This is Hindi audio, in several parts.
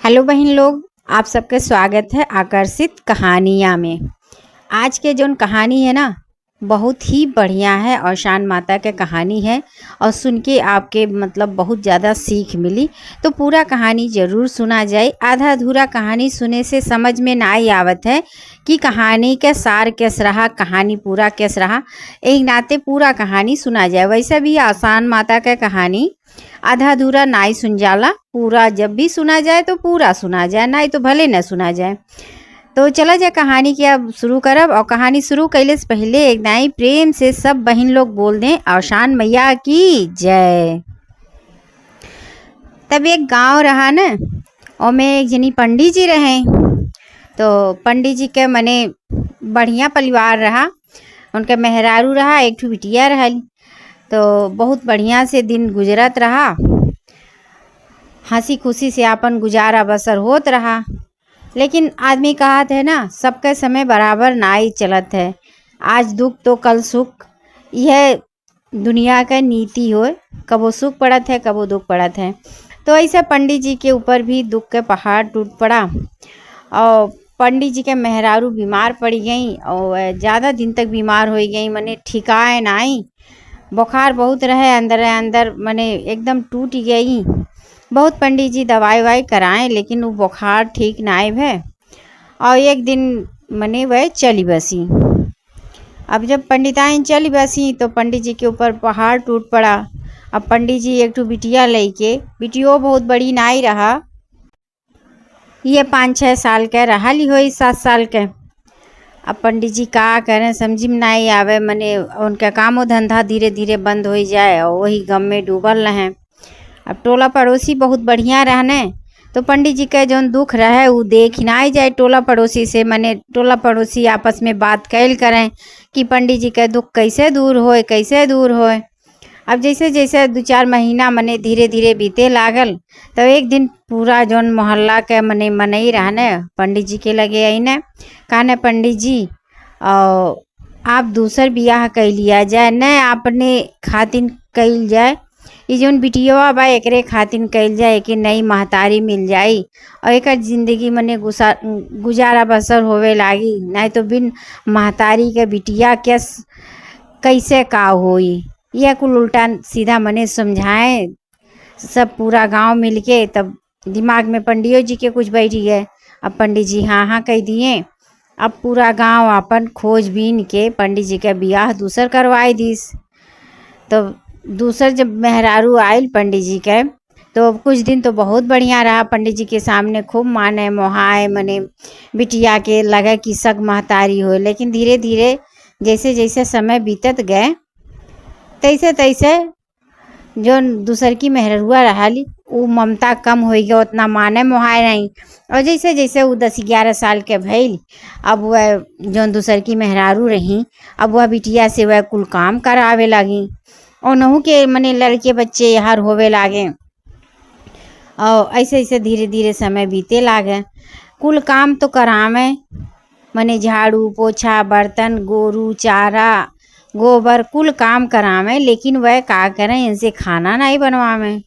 हेलो बहन लोग, आप सबका स्वागत है आकर्षित कहानियाँ में। आज के जो कहानी है ना, बहुत ही बढ़िया है और शान माता के कहानी है और सुन के आपके बहुत ज़्यादा सीख मिली। तो पूरा कहानी ज़रूर सुना जाए। आधा अधूरा कहानी सुने से समझ में ना ही आवत है कि कहानी का सार कैस रहा, कहानी पूरा कैस रहा। एक नाते पूरा कहानी सुना जाए। वैसे भी आसान माता का कहानी आधा अधूरा ना ही सुन जाला, पूरा जब भी सुना जाए तो पूरा सुना जाए, ना ही तो भले न सुना जाए। तो चला जाए कहानी की अब शुरू करब। और कहानी शुरू कैले से पहले एक नाई प्रेम से सब बहन लोग बोल दें औशान मैया की जय। तब एक गांव रहा न, और में एक जनी पंडित जी रहे। तो पंडित जी के मने बढ़िया परिवार रहा। उनके मेहरारू रहा, एक ठो बिटिया रहल। तो बहुत बढ़िया से दिन गुजरत रहा, हंसी खुशी से अपन गुजारा बसर होत रहा। लेकिन आदमी कहत है ना, सबके समय बराबर ना ही चलत है। आज दुख तो कल सुख, यह दुनिया का नीति हो। कबो सुख पड़त है, कबो दुख पड़त है। तो ऐसे पंडित जी के ऊपर भी दुख के पहाड़ टूट पड़ा और पंडित जी के मेहरारू बीमार पड़ गई और ज़्यादा दिन तक बीमार हो गई, मने ठिकाए नाई। बुखार बहुत रहे, अंदर अंदर मने एकदम टूट गई। बहुत पंडित जी दवाई वाई कराएं, लेकिन वो बुखार ठीक ना भे। और एक दिन मने वह चली बसी। अब जब पंडिताइन चली बसी तो पंडित जी के ऊपर पहाड़ टूट पड़ा। अब पंडित जी एक ठो बिटिया लेके, बिटियो बहुत बड़ी नाई रहा, ये 5-6 साल के रहा ली हो, 7 साल के। अब पंडित जी का करें समझी में नहीं आवे, मने उनका कामो धंधा धीरे धीरे बंद हो जाए और वही गम में डूबल रहे। अब टोला पड़ोसी बहुत बढ़िया रहने, तो पंडित जी के जौन दुख रहे वो देख ना ही जाए टोला पड़ोसी से। मने टोला पड़ोसी आपस में बात कैल करें कि पंडित जी के दुख कैसे दूर होए, कैसे दूर होए। अब जैसे जैसे 2-4 महीना मने धीरे धीरे बीते लागल, तो एक दिन पूरा जौन मोहल्ला के मने मनई रहने पंडित जी के लगे आईने, कहने पंडित जी आप दूसर बियाह कर लिया जाए, न अपने खातिन कैल जाए। ये जौन बिटिया बा एकरे खातिन कैल जाए कि नई महतारी मिल जाई और एक जिंदगी मने गुजारा बसर होवे लागी। नहीं तो बिन महतारी के बिटिया कैसे का होई। यह कुल उल्टा सीधा मने समझाए सब पूरा गांव मिलके। तब दिमाग में पंडित जी के कुछ बैठ गए। अब पंडित जी हाँ हाँ कह दिए। अब पूरा गांव अपन खोजबीन के पंडित जी का बियाह दूसर करवाए दिस। तो दूसर जब मेहरारू आयल पंडित जी के, तो कुछ दिन तो बहुत बढ़िया रहा। पंडित जी के सामने खूब माने मोहाए, मने बिटिया के लगे कि सग महतारी हो। लेकिन धीरे धीरे जैसे जैसे समय बीतत गए, तैसे तैसे जो दूसर की मेहरुआ रहाली वो ममता कम हो गया, उतना माने मोहाए नहीं। और जैसे जैसे वो 10-11 साल के भइल, अब वह जो दूसर की मेहरारू रही, अब वह बिटिया से वह कुल काम करावे लगी। और नहू के मने लड़के बच्चे यहाँ होवे लागे। और ऐसे ऐसे धीरे धीरे समय बीते लागे। कुल काम तो करावे, मने झाड़ू पोछा बर्तन गोरू चारा गोबर कुल काम करावे। लेकिन वह का करें, इनसे खाना नहीं बनवावे।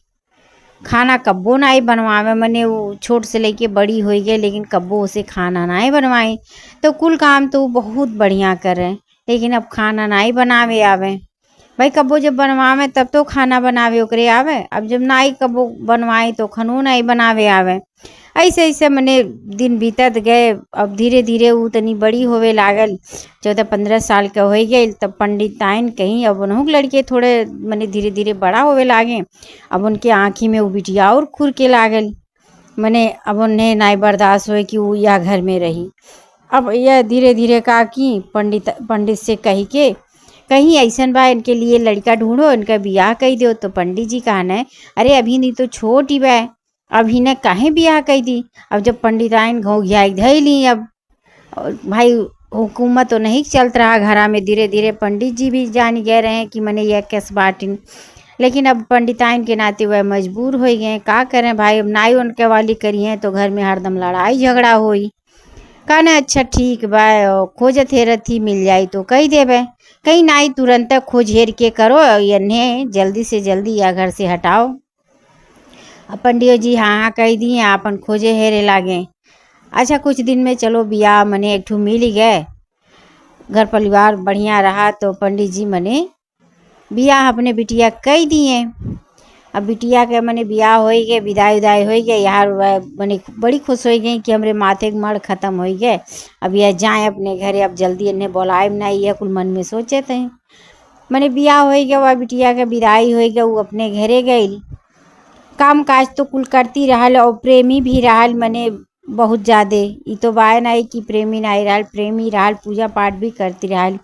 खाना कब्बो नहीं बनवावे, मने वो छोट से लेके बड़ी हो गई, लेकिन कब्बो उसे खाना नहीं बनवाई। तो कुल काम तो बहुत बढ़िया करे, लेकिन अब खाना नहीं बनावे आवे। भाई कब्बो जब बनवावे तब तो खाना बनावे ओकरे आवे, अब जब नाई कब्बो बनवाई तो खनो नहीं बनावे आवे। ऐसे ऐसे मने दिन बीतत गए। अब धीरे धीरे वो तनी बड़ी होवे लागल, 14-15 साल के हो गई। तब पंडिताइन कहीं अब उन्हों लड़के थोड़े मने धीरे धीरे बड़ा होवे लागे। अब उनके आँखी में वो बिटिया और खुर के लागल, मने अब उन्हें नहीं बर्दाश्त हुए कि वो यह घर में रही। अब यह धीरे धीरे का की पंडित से कही के कहीं ऐसन बा इनके लिए लड़का ढूंढो, इनका बियाह कर दो। तो पंडित जी कहने अरे अभी नहीं तो छोटी बा, अभी ने काहे बियाह कर दी। अब जब पंडिताइन घोंघिया धैली, अब भाई हुकूमत तो नहीं चलत रहा घरा में। धीरे धीरे पंडित जी भी जान गए रहे कि मने यह कैस बाटिन। लेकिन अब पंडिताइन के नाते वह मजबूर हो गए, का करें भाई। अब नाई उनके वाली करी है तो घर में हरदम लड़ाई झगड़ा होई। कहने अच्छा ठीक बा, खोजत हेरत ही मिल जाई तो कही देवे। कहीं नाई तुरंत खोज हेर के करो, इन्हें जल्दी से जल्दी या घर से हटाओ। अब पंडियो जी हाँ कह दिए अपन खोजे हेरे लागे। अच्छा कुछ दिन में चलो बियाह मने एक ठू मिल ही गए, घर परिवार बढ़िया रहा तो पंडित जी मने बियाह अपने बिटिया कह दिए। अब बिटिया के मने बियाह हो गए, विदाई उदाई हो गए, यार मने बड़ी खुश हो गई कि हमरे माथे के मड़ खत्म हो गए, अब यह जाए अपने घरे, अब जल्दी इन्हें बुलाए नहीं, यह कुल मन में सोचे थे। मने बियाह हो गया, वह बिटिया के विदाई हो गया, वो अपने घरे गई। काम काज तो कुल करती रहल और प्रेमी भी रहल मने बहुत ज़्यादा। ये तो बाय नहीं कि प्रेमी नहीं रहल, प्रेमी रहल, पूजा पाठ भी करती रहल।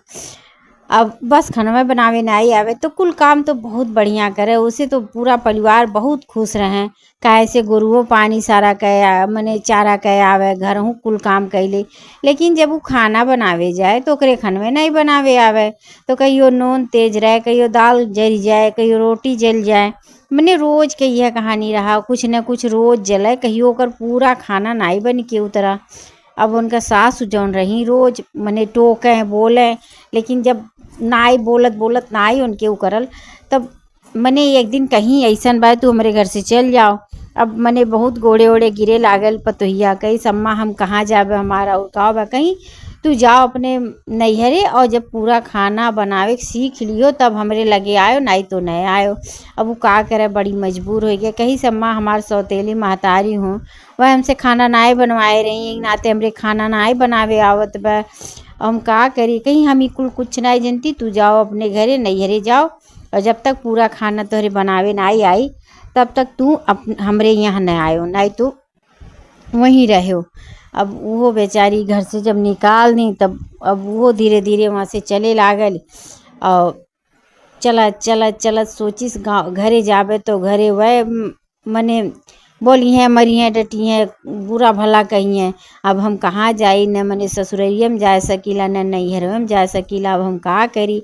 अब बस खाना बनावे नहीं आवे तो कुल काम तो बहुत बढ़िया करे, उसे तो पूरा परिवार बहुत खुश रहे। काहे से गुरुओं पानी सारा कह मने चारा कह आवे, घर हूँ कुल काम कैले, लेकिन जब वो खाना बनावे जाए तो ओकरे खनवे नहीं बनावे आवे। तो कहियो नून तेज रहे, कहियो दाल जल जाए, कहियो रोटी जल जाए, मने रोज के यह कहानी रहा, कुछ न कुछ रोज जले, कहियो ओकर पूरा खाना नहीं बन के उतरा। अब उनका सास जौन रही रोज मने टोके बोले, लेकिन जब नाई बोलत बोलत नाई उनके उ करल, तब मने एक दिन कहीं ऐसन बा तू हमारे घर से चल जाओ। अब मने बहुत गोड़े ओड़े गिरे लागल पतोहिया, कही सम्मा हम कहाँ जाबे, हमारा और का बा, कहीं तू जाओ अपने नैहरे और जब पूरा खाना बनावे सीख लियो तब हमरे लगे आयो, नहीं तो नहीं आयो। अब वो का करे, बड़ी मजबूर हो गया, कही सम्मा हमार सौतेली महतारी हूँ, वह हमसे खाना नाई बनवाए रही, नाते हमरे खाना नाई बनावे आवत बा, हम का करी, कहीं हम कुल कुछ नहीं जानती, तू जाओ अपने घरे नैहरे जाओ, और जब तक पूरा खाना तोहरे बनावे नहीं आई तब तक तू हमरे यहाँ न आयो, नहीं तो वहीं रहो। अब वो बेचारी घर से जब निकाल दी तब अब वो धीरे धीरे वहाँ से चले लागल, और चलत चलत चलत सोचिस गाँव घरे जाबे तो घरे वह मने बोली हैं मरी हैं डटी हैं, बुरा भला कही हैं। अब हम कहाँ जाई, न मने ससुररिया में जा सकीला, न नैहरवा में जा सकीला, अब हम का करी।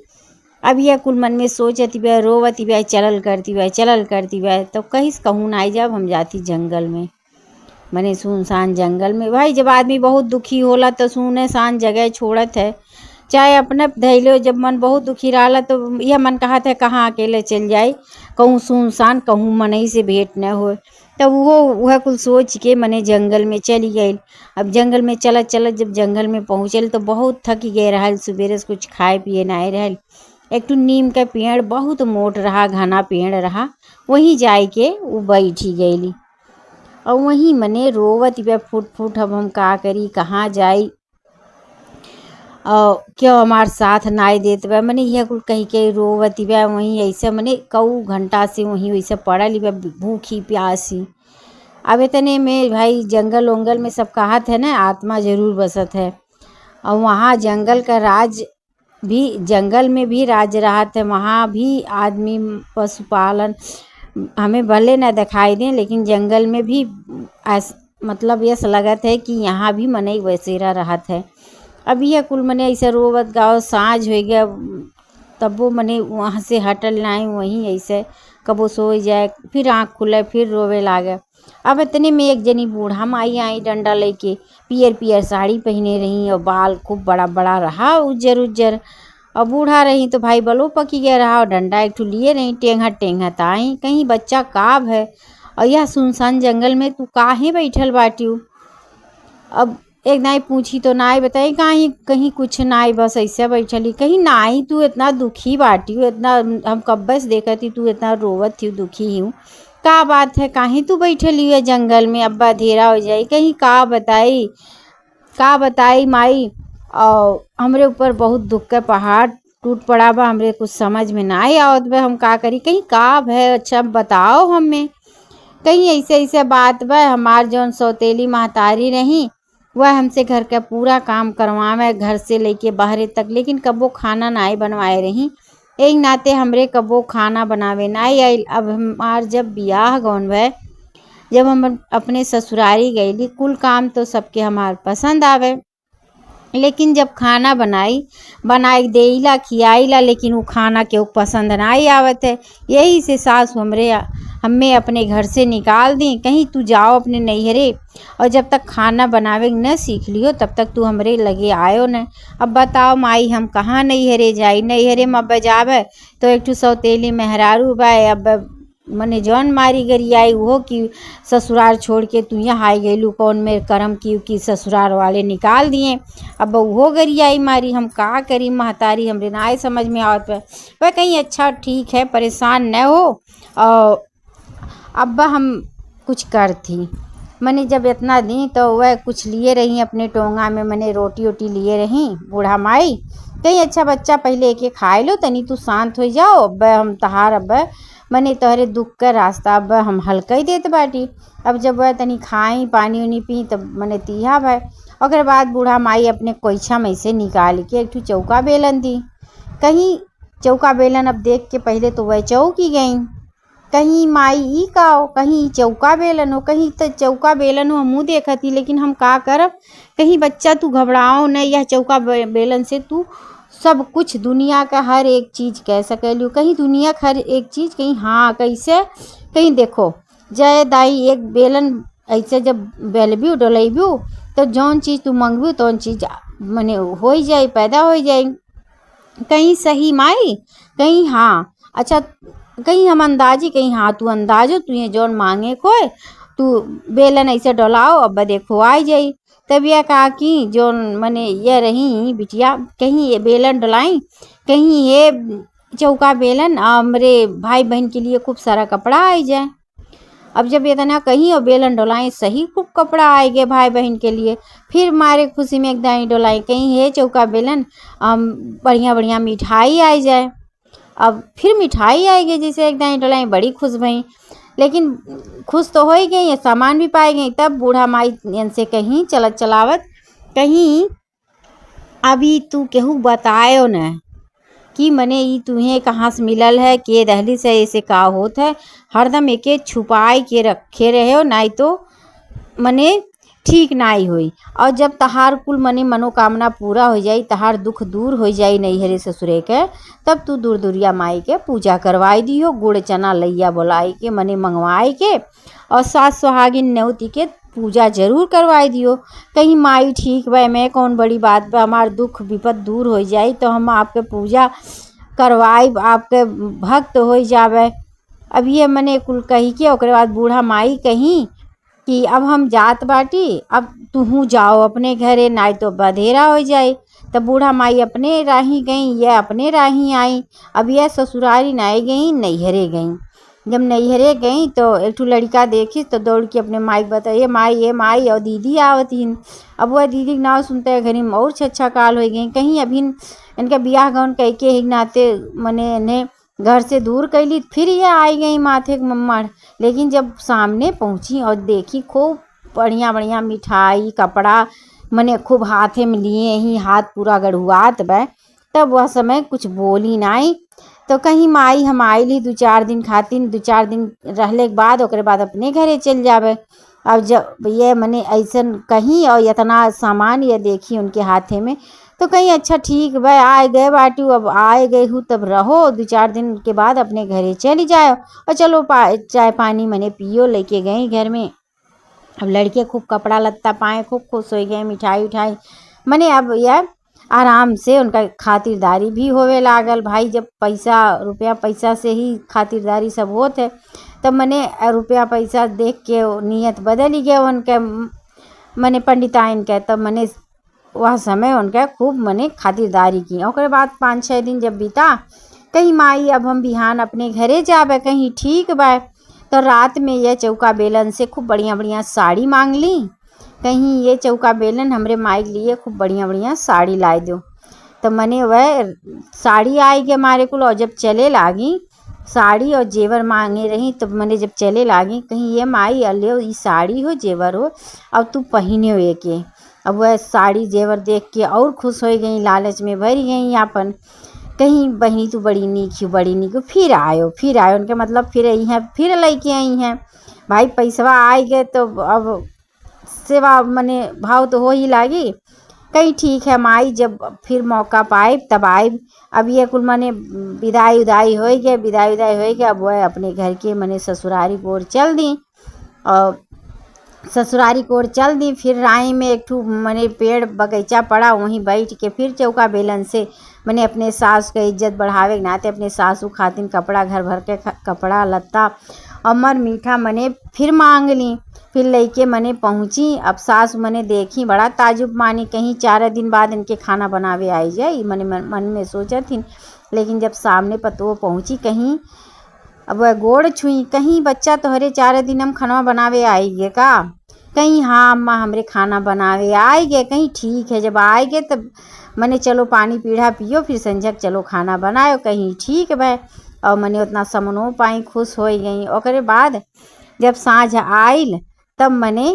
अब यह कुल मन में सोचती बे, रोवती बे, चलल करती बे, तो कहीं कहूँ ना आई, जब हम जाती जंगल में, मने सुनसान जंगल में। भाई जब आदमी बहुत दुखी होला तो सुनसान जगह छोड़त है, चाहे अपने धैलो, जब मन बहुत दुखी रहा तो यह मन कहत है कहाँ अकेले चल जाए, कहूँ सुनसान, कहूँ मनई से भेंट न हो, तब वो वह कुल सोच के मने जंगल में चली गई। अब जंगल में चलत चलत जब जंगल में पहुँचल तो बहुत थक गए रहल, सुबेरे से कुछ खाए पिए नहीं रहल। एक तो नीम का पेड़ बहुत मोट रहा, घना पेड़ रहा, वहीं जाए के वो बैठी गईली, और वहीं मने रोवत बे फुट फुट, अब हम का करी, कहाँ जाई, और क्यों हमार साथ नाई देत बा, मने यह कुल कही के रोवती बा। वहीं ऐसे मने कऊ घंटा से वहीं वैसे पड़ल बा, भूखी प्यासी। अब इतने में भाई जंगल उंगल में सब कहत है ना आत्मा जरूर बसत है, और वहाँ जंगल का राज भी, जंगल में भी राज रहत है, वहाँ भी आदमी पशुपालन हमें भले न दिखाई दें, लेकिन जंगल में भी मतलब यस लगत है कि यहाँ भी मनई वैसेरा रहत है। अब यह कुल मने ऐसे रोवत गाँव साँझ हो गया, तब वो मने वहाँ से हटल नहीं, वहीं ऐसे कबो सो जाए, फिर आँख खुले फिर रोवे लागे। अब इतने में एक जनी बूढ़ा माई आई डंडा लेके, पियर पियर साड़ी पहने रही और बाल खूब बड़ा बड़ा रहा, उज्जर उज्जर, और बूढ़ा रही तो भाई बलो पकी गया रहा, और डंडा एक ठू लिए रही, टेंगत टेंगत आई, कहीं बच्चा काब है, और यह सुनसान जंगल में तू काहे बैठल बाटी। अब एक नाई पूछी तो नाई बताई कहीं कहीं कुछ नाई, बस ऐसे बैठली, कहीं नाई तू इतना दुखी बाटी, इतना हम कब्बे से देखा थी तू इतना रोवत थी, दुखी हूँ, का बात है, काहे तू बैठली है जंगल में, अब्बा अंधेरा हो जाई, कहीं का बताई माई, और हमरे ऊपर बहुत दुख का पहाड़ टूट पड़ा बा, हमरे कुछ समझ में ना आवत बा, हम का करी, कहीं का है, अच्छा बताओ हमें, कहीं ऐसे ऐसे बात बा, हमार जौन सौतेली महतारी रही वह हमसे घर का पूरा काम करवावे, घर से लेके बाहरे तक, लेकिन कबो खाना नाई बनवाए रही, एक नाते हमरे कबो खाना बनावे नाई आइल। अब हमार जब बियाह गौन भै, जब हम अपने ससुरारी गईली, कुल काम तो सबके हमार पसंद आवे, लेकिन जब खाना बनाई देला खियाईला, लेकिन वो खाना केहू पसंद नहीं आवत है, यही से सास हमें अपने घर से निकाल दी, कहीं तू जाओ अपने नैहरे, और जब तक खाना बनावे न सीख लियो तब तक तू हमरे लगे आयो न। अब बताओ माई हम कहाँ नैहरे जाई, नैहरे में अब जावे तो एक ठू सौतेली मेहरारू बा, अब मने जौन मारी गरी आई वो कि ससुराल छोड़ के तू यहाँ आई गईलू, कौन मेरे कर्म की ससुराल वाले निकाल दिए। अब वो गरी आई मारी, हम का करी महतारी, हमरे ना समझ में आवत है। वह कहीं अच्छा ठीक है, परेशान न हो। और अब्बा हम कुछ कर थी मने जब इतना दी तो वह कुछ लिए रही अपने टोंगा में, मने रोटी वोटी लिए रही। बूढ़ा माई कहीं अच्छा बच्चा पहले एक एक खाए लो, तनी तू शांत हो जाओ, अब हम तहार अब मने तोहरे दुख का रास्ता अब हम हल्का ही देत बाटी। अब जब वह तनी खाई पानी उनी पी तब मने तीहा भाई। ओकर बाद बूढ़ा माई अपने कोइछा में से निकाल के एक ठू चौका बेलन दी। कहीं चौका बेलन अब देख के पहले तो वह चौकी गई, कहीं माई ई का हो, कहीं चौका बेलन हो, कहीं तो चौका बेलन हो मुँह देखती, लेकिन हम का करब। कहीं बच्चा तू घबराओ न, यह चौका बेलन से तू सब कुछ दुनिया का हर एक चीज़ कह सकेलू। कहीं दुनिया का हर एक चीज़, कहीं हाँ कैसे, कहीं देखो जय दाई एक बेलन ऐसे जब बेलबू डोलेबू तो जौन चीज़ तू मंगबू तौन चीज़ मने हो जाए, पैदा हो जाए। कहीं सही माई, कहीं हाँ अच्छा, कहीं हम अंदाजी, कहीं हाँ तू अंदाजो, तू ये जौन मांगे कोई तू बेलन ऐसे डोलाओ अब देखो आ जाई। तब यह कहा कि जौन मने ये रही बिटिया, कहीं ये बेलन डोलाई, कहीं ये चौका बेलन हमरे भाई बहन के लिए खूब सारा कपड़ा आ जाए। अब जब इतना कहीं और बेलन डोलाई सही खूब कपड़ा आएगे भाई बहन के लिए, फिर मारे खुशी में एकदम डोलाई कहीं ये चौका बेलन बढ़िया बढ़िया मिठाई आई जाए। अब फिर मिठाई आएगी जैसे एकदम डोलाई, बड़ी खुश भई, लेकिन खुश तो हो ही गई, ये सामान भी पाई गई। तब बूढ़ा माई इनसे कहीं चलत चलावत कहीं अभी तू केहू बतायो न कि मने ई तुम्हें कहाँ से मिलल है, के दहली से ऐसे का होत है, हरदम एके छुपाए के रखे रहे हो, नहीं तो मने ठीक नाई हुई। और जब तहार कुल मने मनोकामना पूरा हो जाई, तहार दुख दूर हो जाई नैहरे ससुरे के, तब तू दूर दूरिया माई के पूजा करवाई दियो, गुड़ चना लैया बोलाई के मने मंगवाई के, और सास सुहागिन न्योती के पूजा जरूर करवाई दियो। कहीं माई ठीक भाई, मैं कौन बड़ी बात बा, हमार दुख विपद दूर हो जाई तो हम आपके पूजा करवाई, आपके भक्त हो जावे। अब ये मने कुल कही के ओकरे बाद बूढ़ा माई कहीं कि अब हम जात बाटी, अब तुहू जाओ अपने घरे, नाई तो बधेरा हो जाए। तब बूढ़ा माई अपने राही गई, यह अपने राही आई। अब यह ससुरारी नाई गई, नैहरे गई। जब नैहरे गई तो एक ठू लड़का देखी तो दौड़ के अपने माई बताइए, माई ये माई और दीदी आवतीन। अब वह दीदी के नाव सुनते घरी में और छच्छा काल हो गई, कहीं अभी इनका बियाह गौन कह के ही नाते मने इन्हें घर से दूर कैली, फिर ये आई गई माथे के मम्मड़। लेकिन जब सामने पहुंची और देखी खूब बढ़िया बढ़िया मिठाई कपड़ा मने खूब हाथे में लिए ही, हाथ पूरा गढ़ुआत बे, तब वह समय कुछ बोली नाई। तो कहीं माई हम आइली 2-4 दिन खातिर, 2-4 दिन रहले के बाद ओकरे बाद अपने घरे चल जावे। अब जब ये मने ऐसन कहीं और इतना सामान ये देखी उनके हाथे में, तो कहीं अच्छा ठीक भाई आए गए बाटू, अब आए गए हूँ तब रहो, 2-4 दिन के बाद अपने घरे चली जाओ और चलो चाय पानी मने पियो, लेके गई घर में। अब लड़के खूब कपड़ा लत्ता पाए, खूब खुश हो गए, मिठाई उठाई मने अब यह आराम से उनका खातिरदारी भी होवे लागल। भाई जब पैसा रुपया पैसा से ही खातिरदारी सब होत है, तब मने रुपया पैसा देख के नियत बदल ही गया उनके मने पंडिताइन के। तब मने वह समय उनके खूब मने खातिरदारी की। ओकरे बाद 5-6 दिन जब बीता, कहीं माई अब हम बिहान अपने घरे जाबे, कहीं ठीक बा। तो रात में यह चौका बेलन से खूब बढ़िया बढ़िया साड़ी मांग ली, कहीं ये चौका बेलन हमरे माई के लिए खूब बढ़िया बढ़िया साड़ी ला दो। तो मने वह साड़ी आई के हमारे कुल, और जब चले लागी साड़ी और जेवर मांगे रही, तो मने जब चले लागी कहीं ये माई अलियो ये साड़ी हो जेवर हो, अब तू पहने हुए के। अब वह साड़ी जेवर देख के और खुश हो गई, लालच में भर गई अपन। कहीं बहनी तू बड़ी नीक, बड़ी नीक, फिर आयो उनके मतलब फिर आई हैं, फिर लेके आई हैं। भाई पैसवा आए गए तो अब सेवा मने भाव तो हो ही लागी। कहीं ठीक है माई जब फिर मौका पाए तब आए। अब ये कुल मने विदाई उदाई हो गए, विदाई उदाई हो गए। अब वह अपने घर के मने ससुरारी की ओर चल दी। और ससुरारी की ओर चल दी। फिर राही में एक ठू मने पेड़ बगीचा पड़ा, वहीं बैठ के फिर चौका बेलन से मैंने अपने सास के इज्जत बढ़ावे के नाते अपने सासू खातिन कपड़ा घर भर के कपड़ा लत्ता अमर मीठा मने फिर मांग ली। फिर लेके मने पहुंची। अब सास मने देखी बड़ा ताजुब मानी, कहीं 4 दिन बाद इनके खाना बनावे आई जाए मने मन में सोचा थी। लेकिन जब सामने पतो पहुंची, कहीं अब वह गोड़ छुई, कहीं बच्चा तोहरे 4 दिन हम खाना बनावे आई गे का? कहीं हाँ अम्मा हमरे खाना बनावे आए गए। कहीं ठीक है, जब आए गए तब मने चलो पानी पीढ़ा पियो, फिर संझक चलो खाना बनाओ। कहीं ठीक भाई। और मने उतना समनो पाई खुश हो गई। ओकरे बाद जब साँझ आइल तब मने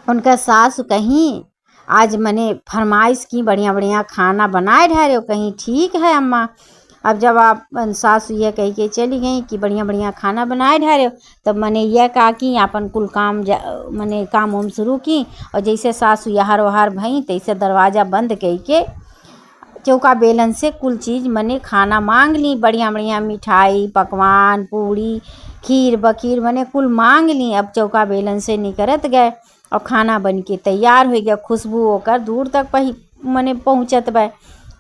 उनका सास कहीं आज मने फरमाइश की बढ़िया बढ़िया खाना बनाए ढारे। कहीं ठीक है अम्मा। अब जब आप सास ये कह के चली गई कि बढ़िया बढ़िया खाना बनाए ढारे, तब मैंने यह कहा कि अपन कुल काम मैंने काम उम शुरू की। और जैसे सासु यहार वहार भई तैसे दरवाज़ा बंद कह के चौका बेलन से कुल चीज़ मैंने खाना मांग ली। बढ़िया बढ़िया मिठाई पकवान पूड़ी खीर बखीर मैंने कुल मांग ली। अब चौका बेलन से निकलत गए और खाना बन के तैयार हो गया। खुशबू होकर दूर तक मैंने पहुँचत बे।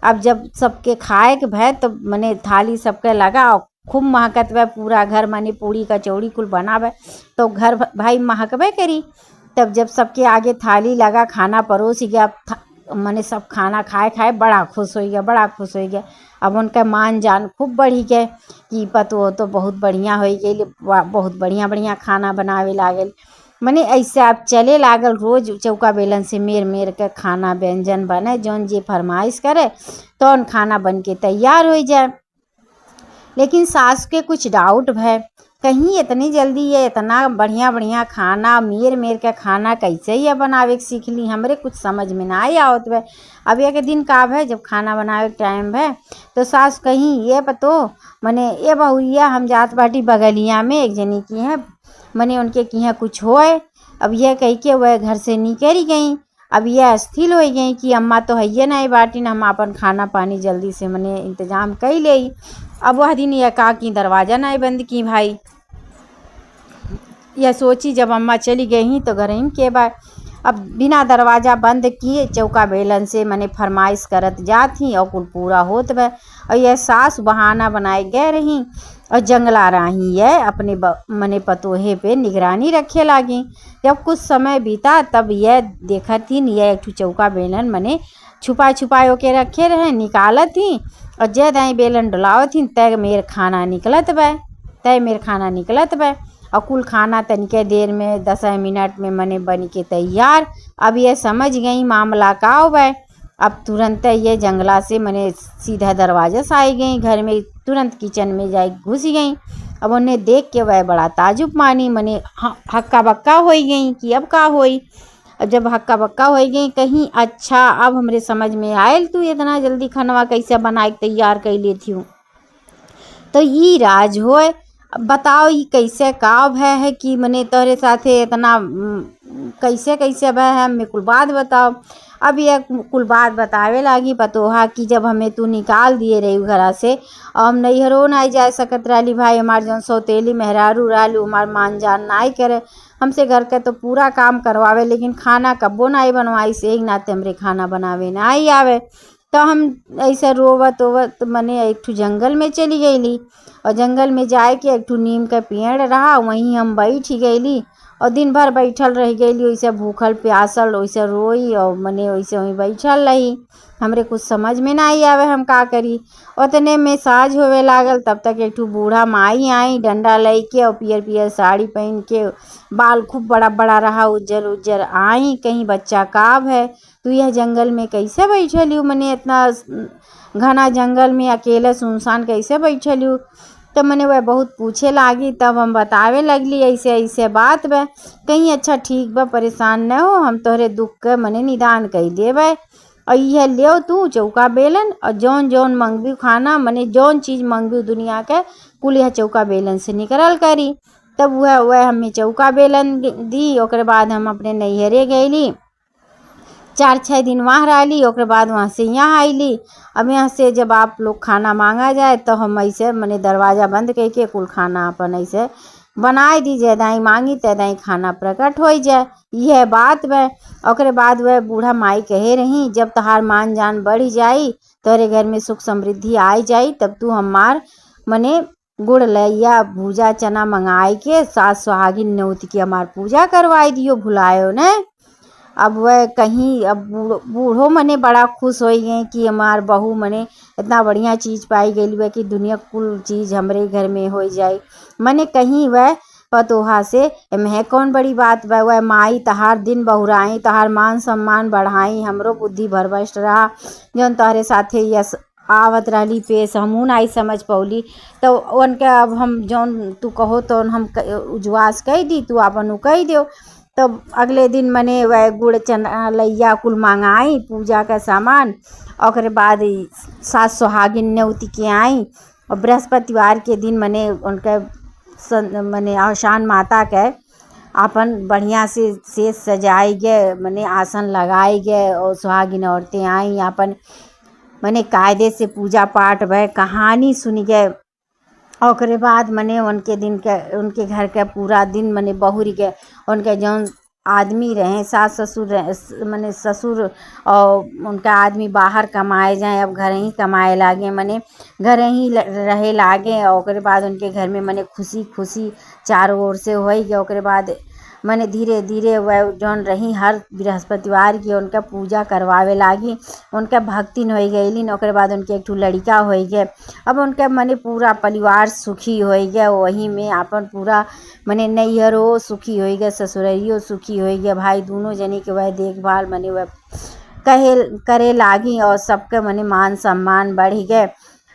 अब जब सबके खाए के भय तो मैंने थाली सबके लगा और खूब महकत बे पूरा घर। मैंने पूड़ी कचौड़ी कुल बनावे तो घर भाई महकबे करी। तब जब सबके आगे थाली लगा खाना परोस गया, मैंने सब खाना खाए खाए बड़ा खुश हो गया, बड़ा खुश हो गया। अब उनका मान जान खूब बढ़ी गए कि पतो तो बहुत बढ़िया हो गई, बहुत बढ़िया बढ़िया खाना बनावे लागल। मैंने ऐसे आप चले लागल रोज चौका बेलन से मेर मेर के खाना व्यंजन बने, जौन जे फरमाइश करे तो उन खाना बन के तैयार हो जाए। लेकिन सास के कुछ डाउट है, कहीं इतनी जल्दी ये इतना बढ़िया बढ़िया खाना मेर मेर के खाना कैसे ये बनावे के सीख ली? हमरे कुछ समझ में ना आवत है। अब एक दिन का है जब खाना बनावे के टाइम है तो सास कहीं ये पतो मने ये बहुरिया हम जात बाटी बगलिया में एक जनी की है, मने उनके की है कुछ होए। अब यह कह के वह घर से निकल गई। अब यह अस्थिर हो गई कि अम्मा तो है नहीं बाटी, हम अपन खाना पानी जल्दी से मने इंतजाम कर ले। अब वह दिन यह का कि दरवाज़ा नहीं बंद की भाई। यह सोची जब अम्मा चली गई तो घर के बाद अब बिना दरवाज़ा बंद किए चौका बेलन से मने फरमाइश करत जाती और कुल पूरा होत बे। और यह सास बहाना बनाए गए रही और जंगला रही है अपने मने पतोहे पे निगरानी रखे लागी। जब कुछ समय बीता तब यह देखा थी यह एक चौका बेलन मने छुपा छुपाए के रखे रहे, निकालत थी और जय दाई बेलन डुलावत थी तय मेर खाना निकलत बे, तय मेर खाना निकलत बे। और कुल खाना तनिके देर में 10 मिनट में मने बन के तैयार। अब ये समझ गई मामला का हो बे। अब तुरंत ये जंगला से मने सीधा दरवाज़ा से आई गई घर में, तुरंत किचन में जाए घुस गई। अब उन्हें देख के वह बड़ा ताजुब मानी, मने हक्का बक्का हो गई कि अब का होई। अब जब हक्का बक्का हो गई कहीं अच्छा अब हमरे समझ में आयल तू इतना जल्दी खानवा कैसे बनाए तैयार कर लेती हूँ। तो ये राज होए। अब बताओ ये कैसे का भय है कि मने तोहरे साथे इतना कैसे कैसे भय है, मैं कुल बात बताओ। अब ये कुल बात बतावे लागी पतोहा कि जब हमें तू निकाल दिए रही घरा से और हम नैहरो नहीं जा सकत रही भाई, हमार जौन सौतेली मेहरारू रहलू हमार मान जान नहीं करे, हमसे घर के तो पूरा काम करवावे लेकिन खाना कब्बो नहीं बनवाई, से ही नाते हमरे खाना बनावे नहीं आवे। तो हम ऐसे रोवत ओवत मने एक ठू जंगल में चली गईली और जंगल में जाए के एक ठू नीम का पेड़ रहा, वहीं हम बैठ गईली और दिन भर बैठल रह गईली वैसे भूखल प्यासल, वैसे रोई और मने वैसे वहीं बैठल रही। हमरे कुछ समझ में नहीं आवे हम का करी। उतने में साँझ होवे लागल, तब तक एक ठू बूढ़ा माई आई डंडा लेके और पियर पियर साड़ी पहन के, बाल खूब बड़ा बड़ा रहा उज्जर उज्जर। आई कहीं बच्चा काब है तू यह जंगल में कैसे बैठल हूँ, मने इतना घना जंगल में अकेले सुनसान कैसे बैठल हूँ। तब मैंने वह बहुत पूछे लागी, तब हम बतावे लगली ऐसे ऐसे बात बे। कहीं अच्छा ठीक बा परेशान न हो, हम तोहरे दुख के मने निदान कर देवे और यह ले तू चौका बेलन और जौन जौन मंगबी खाना मने जौन चीज़ मंगबी दुनिया के कुल यह चौका बेलन से निकल करी। तब वह हमें चौका बेलन दी। ओकरे बाद हम अपने नैहरे गईली, 4-6 दिन वहाँ रही, ओकरे बाद वहाँ से यहाँ आईली। अब यहाँ से जब आप लोग खाना मांगा जाए तो हम ऐसे मने दरवाज़ा बंद करके कुल खाना अपन ऐसे बनाए दी जदाई मांगी तदाई खाना प्रकट हो जाए। यह बात वह ओकरे बाद वह बूढ़ा माई कहे रही, जब तहार मान जान बढ़ी जाई तोरे घर में सुख समृद्धि आई जाई, तब तू हमार मने गुड़ लैया भूजा चना मंगाई के सास सुहागिन न्योती की हमार पूजा करवाई दियो, भुलायो ने। अब वह कहीं अब बूढ़ो मने बड़ा खुश हो गए कि हमार बहू मने इतना बढ़िया चीज़ पाई गई वह कि दुनिया कुल चीज़ हमरे घर में हो जाए। मने कहीं वह पतोहा से मैं कौन बड़ी बात वह माई तहार दिन बहुराई, तहार मान सम्मान बढ़ाई, हमरो बुद्धि भरभष्ट रहा, जौन तोहरे साथे यस आवत रहली पेश हमहू नाई समझ पौली। तो उनके अब हम जौन तू कहो तो हम उजवास कह दी, तू अपन कह दो। तो अगले दिन मने वह गुड़ चना लैया कुल मंगाई पूजा का सामान, और बाद सास सुहागिन न्योती के आई। और बृहस्पतिवार के दिन मने उनके मने आशान माता के अपन बढ़िया से सेज सजाई गए, मने आसन लगाई गए और सुहागिन औरतें आई अपन मने कायदे से पूजा पाठ भय कहानी सुनी गए। और बाद मने उनके दिन के उनके घर के पूरा दिन मने बहुरी गए, उनके जौन आदमी रहे सास ससुर मने ससुर और उनका आदमी बाहर कमाए जाए, अब घर ही कमाए लागे, मने घर ही रहे लागे। और बाद उनके घर में मने खुशी खुशी चारों ओर से हो गए। और बाद मने धीरे धीरे वह जौन रही हर बृहस्पतिवार की उनका पूजा करवावे लागी, उनका भक्तिन हो गई। और बाद उनके एक ठो लड़का हो गए। अब उनका मने पूरा परिवार सुखी हो गया, वही में अपन पूरा मने नैहरो सुखी हो गया, ससुररियो सुखी हो गया, भाई दोनों जने के वह देखभाल मने वह कहे करे लागी और सबके मने मान सम्मान बढ़ गए।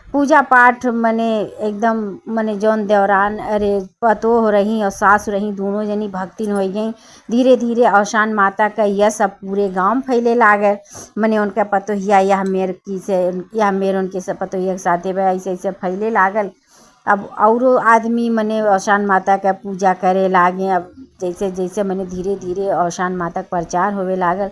पूजा पाठ मने एकदम मने जौन देवरान अरे पतो हो रही और सास रही दोनों जनी भक्तिन हो गई। धीरे धीरे औशान माता का यह सब पूरे गांव फैले लागे, मने उनका पतोहिया यह मेर की से यह मेर उनके सब पतोहिया के साथे वह ऐसे ऐसे फैले लागल। अब औरो आदमी मने औशान माता का पूजा करे लागे। अब जैसे जैसे मने धीरे धीरे औशान माता का प्रचार होवे लागल,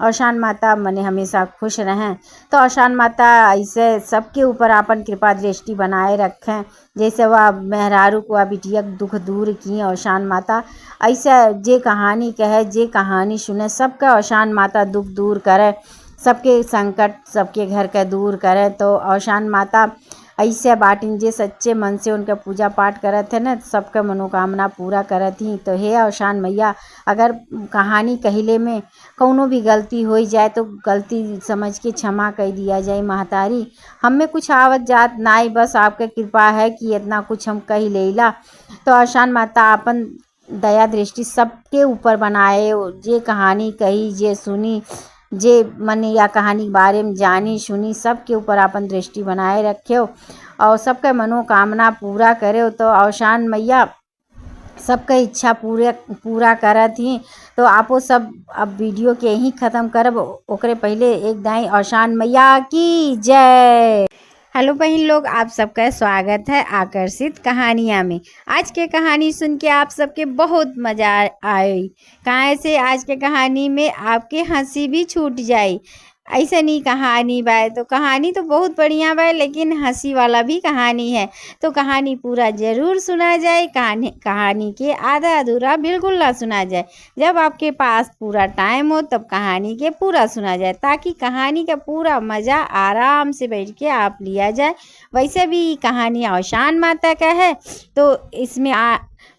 औशान माता मने हमेशा खुश रहें। तो औशान माता ऐसे सबके ऊपर अपन कृपा दृष्टि बनाए रखें, जैसे वह मेहरारू को बिटिया दुख दूर की औशान माता, ऐसे जे कहानी कहे जे कहानी सुने सबका औशान माता दुख दूर करे, सबके संकट सबके घर का दूर करे। तो औशान माता ऐसे बाटिन जे सच्चे मन से उनका पूजा पाठ करत है ना, सबका मनोकामना पूरा करत ही। तो हे औशान मैया, अगर कहानी कहले में कौनो भी गलती हो जाए तो गलती समझ के क्षमा कर दिया जाए महतारी, हम में कुछ आवत जात नाई, बस आपका कृपा है कि इतना कुछ हम कही लेला। तो औशान माता अपन दया दृष्टि सबके ऊपर बनाए, जे कहानी कही जे सुनी जे मने या कहानी के बारे में जानी सुनी सबके ऊपर अपन दृष्टि बनाए रखे और सबका मनोकामना पूरा करे। तो औशान मैया सबका इच्छा पूरा करत ही। तो आपो सब अब वीडियो के यहीं ख़त्म करब, ओकरे पहले एक दाई औशान मैया की जय। हेलो बहन लोग, आप सबका स्वागत है आकर्षित कहानियाँ में। आज के कहानी सुन के आप सबके बहुत मज़ा आई, कहाँ से आज के कहानी में आपके हंसी भी छूट जाए। ऐसा नहीं कहानी बा, तो कहानी तो बहुत बढ़िया बा, लेकिन हंसी वाला भी कहानी है। तो कहानी पूरा ज़रूर सुना जाए, कहानी के आधा अधूरा बिल्कुल ना सुना जाए। जब आपके पास पूरा टाइम हो तब कहानी के पूरा सुना जाए, ताकि कहानी का पूरा मज़ा आराम से बैठ के आप लिया जाए। वैसे भी कहानी औशान माता का है, तो इसमें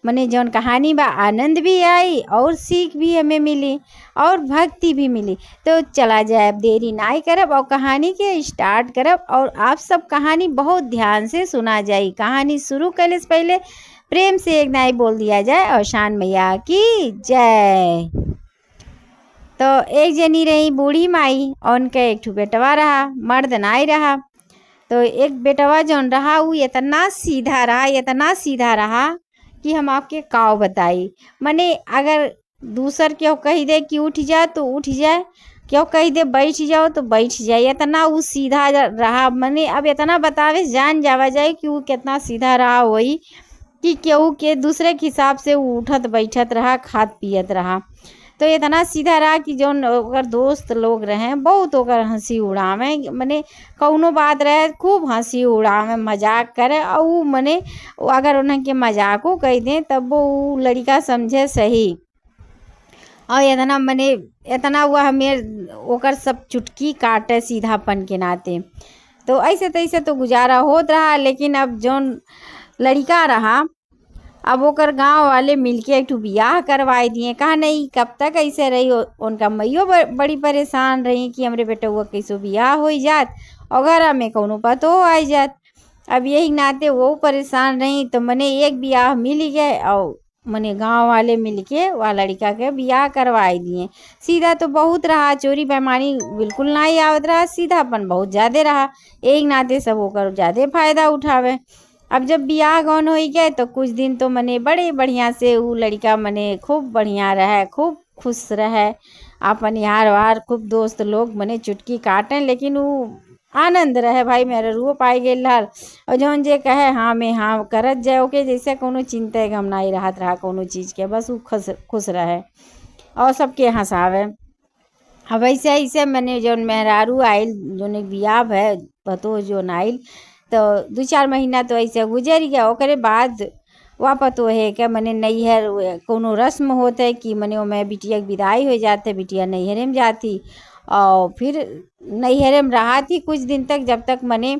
मने जौन कहानी बा आनंद भी आई और सीख भी हमें मिली और भक्ति भी मिली। तो चला जाए, अब देरी ना करब और कहानी के स्टार्ट करब। और आप सब कहानी बहुत ध्यान से सुना जाए। कहानी शुरू करने से पहले प्रेम से एक नाई बोल दिया जाए, औशान मैया की जय। तो एक जनी रही बूढ़ी माई और उनका एक ठो बेटवा रहा, मर्द नाई रहा। तो एक बेटवा जौन रहा वो इतना सीधा रहा कि हम आपके काव बताई। मने अगर दूसर क्यों कही दे कि उठ जा तो उठ जाए, क्यों कही दे बैठ जाओ तो बैठ जाए, इतना वो सीधा रहा। मने अब इतना बतावे जान जावा जाए कि वो कितना सीधा रहा, वही कि क्यों के दूसरे के हिसाब से वो उठत बैठत रहा, खात पियत रहा। तो इतना सीधा रहा कि जौन ओकर दोस्त लोग रहे बहुत ओकर हंसी उड़ावे, मने कौनो बात रहे खूब हंसी उड़ावे मजाक करे, और उ मने अगर उन्हें के मजाको कह दें तब वो उ लड़का समझे सही। और इतना मने इतना हुआ हमें ओकर सब चुटकी काटे सीधापन के नाते। तो ऐसे तैसे तो गुजारा होत रहा, लेकिन अब जौन लड़का रहा अब ओकर गांव वाले मिलके एक ठो बियाह करवाए दिए। कहा नहीं कब तक ऐसे रही उनका मैयो बड़ी परेशान रही कि हमरे बेटा हुआ कैसो बियाह हो जात और घर में कौनो पतो आ जात। अब यही नाते वो परेशान रही, तो मने एक बियाह मिल गए और मने गांव वाले मिलके वह लड़का के बियाह करवाए दिए। सीधा तो बहुत रहा, चोरी बेईमानी बिल्कुल नहीं आवत रहा, सीधापन बहुत ज़्यादा रहा। एक नाते सब ओकर ज़्यादा फायदा उठावे। अब जब बियाह गौन हो गए तो कुछ दिन तो मने बड़े बढ़िया से वो लड़का मने खूब बढ़िया रहे, खूब खुश रहे, अपन यार वार खूब दोस्त लोग मने चुटकी काटें, लेकिन वो आनंद रहे भाई मेरे रूह पाई गेल रहल। और जौन जे कहे हाँ में हाँ करत जाए ओके, जैसे कोनो चिंता गम नहीं रहत रहा कोनो चीज़ के, बस वो खुश रहे और सबके हंसावे। अब ऐसे ऐसे मैंने जौन मेहरारू आइल जौन एक बियाह है पतो जौन आइल, तो 2-4 महीना तो ऐसे गुजर गया। ओकरे बाद वापस तो है क्या मने नैहर कोनो रस्म होता है कि मने में बिटिया की विदाई हो जाते, बिटिया नैहरे में जाती और फिर नैहरे में रहा थी कुछ दिन तक, जब तक मने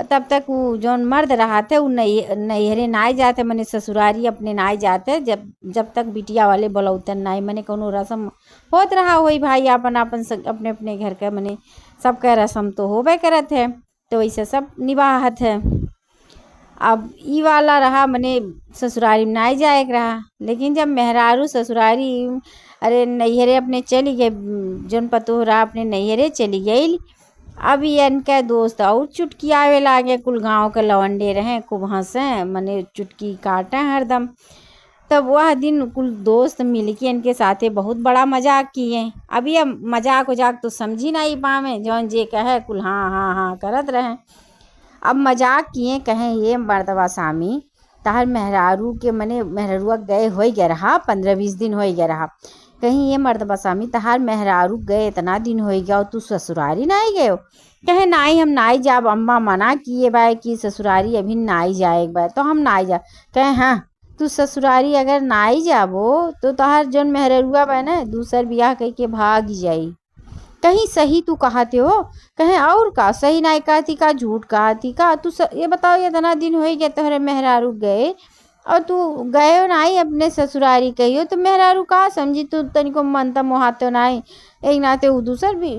तब तक वो जौन मर्द रहा थे वो नैहरे नाई जाते, मने ससुरारी अपने नाई जाते जब तक बिटिया वाले बोलौतन नाई, मने कोनो रस्म होत रहा वही भाई अपन अपन अपने अपने घर का मने सबका रस्म तो होबे करत है, तो वैसे सब निभाहत है। अब ई वाला रहा मने ससुरारी में नहीं जाए रहा, लेकिन जब मेहरारू ससुरारी अरे नैहरे अपने चली गए, जौन पतो रहा अपने नैहरे चली गई। अब इनका दोस्त और चुटकी आवे लागे, कुल गाँव के लवंडे रहे खूब हंसे मने चुटकी काटे हरदम। तब वह दिन कुल दोस्त मिलके इनके साथे बहुत बड़ा मजाक किए। अब ये मजाक उजाक तो समझी नहीं पावे, जौन जे कहे कुल हाँ हाँ हाँ करत रहे। अब मजाक किए कहें ये मर्दवा सामी ताहर मेहरारू के मने मेहरुआ गए हो गया रहा 15-20 दिन हो गया रहा, कहीं ये मर्दवा सामी तहार मेहरारू गए इतना दिन हो गया और तू ससुरारी नहीं गए? कहे नाई हम नाई जाब, अम्मा मना किए बाय कि ससुरारी अभी नाई जाए एक बार, तो हम नाई जा। कहे हाँ तू ससुरारी अगर नाई जाबो तो तहार जौन मेहरुआ बा ना दूसर बियाह कह के भाग जाई। कहीं सही तू कहते हो? कहे और का सही नहीं कहती का झूठ कहती का तू ये बताओ ये इतना दिन हो गया तोहरे मेहरारू गए और तू गए हो नहीं अपने ससुरारी कहियो, तो मेहरारू का समझी तू तनिको मनता मोहातो नहीं एक नाते वो दूसर भी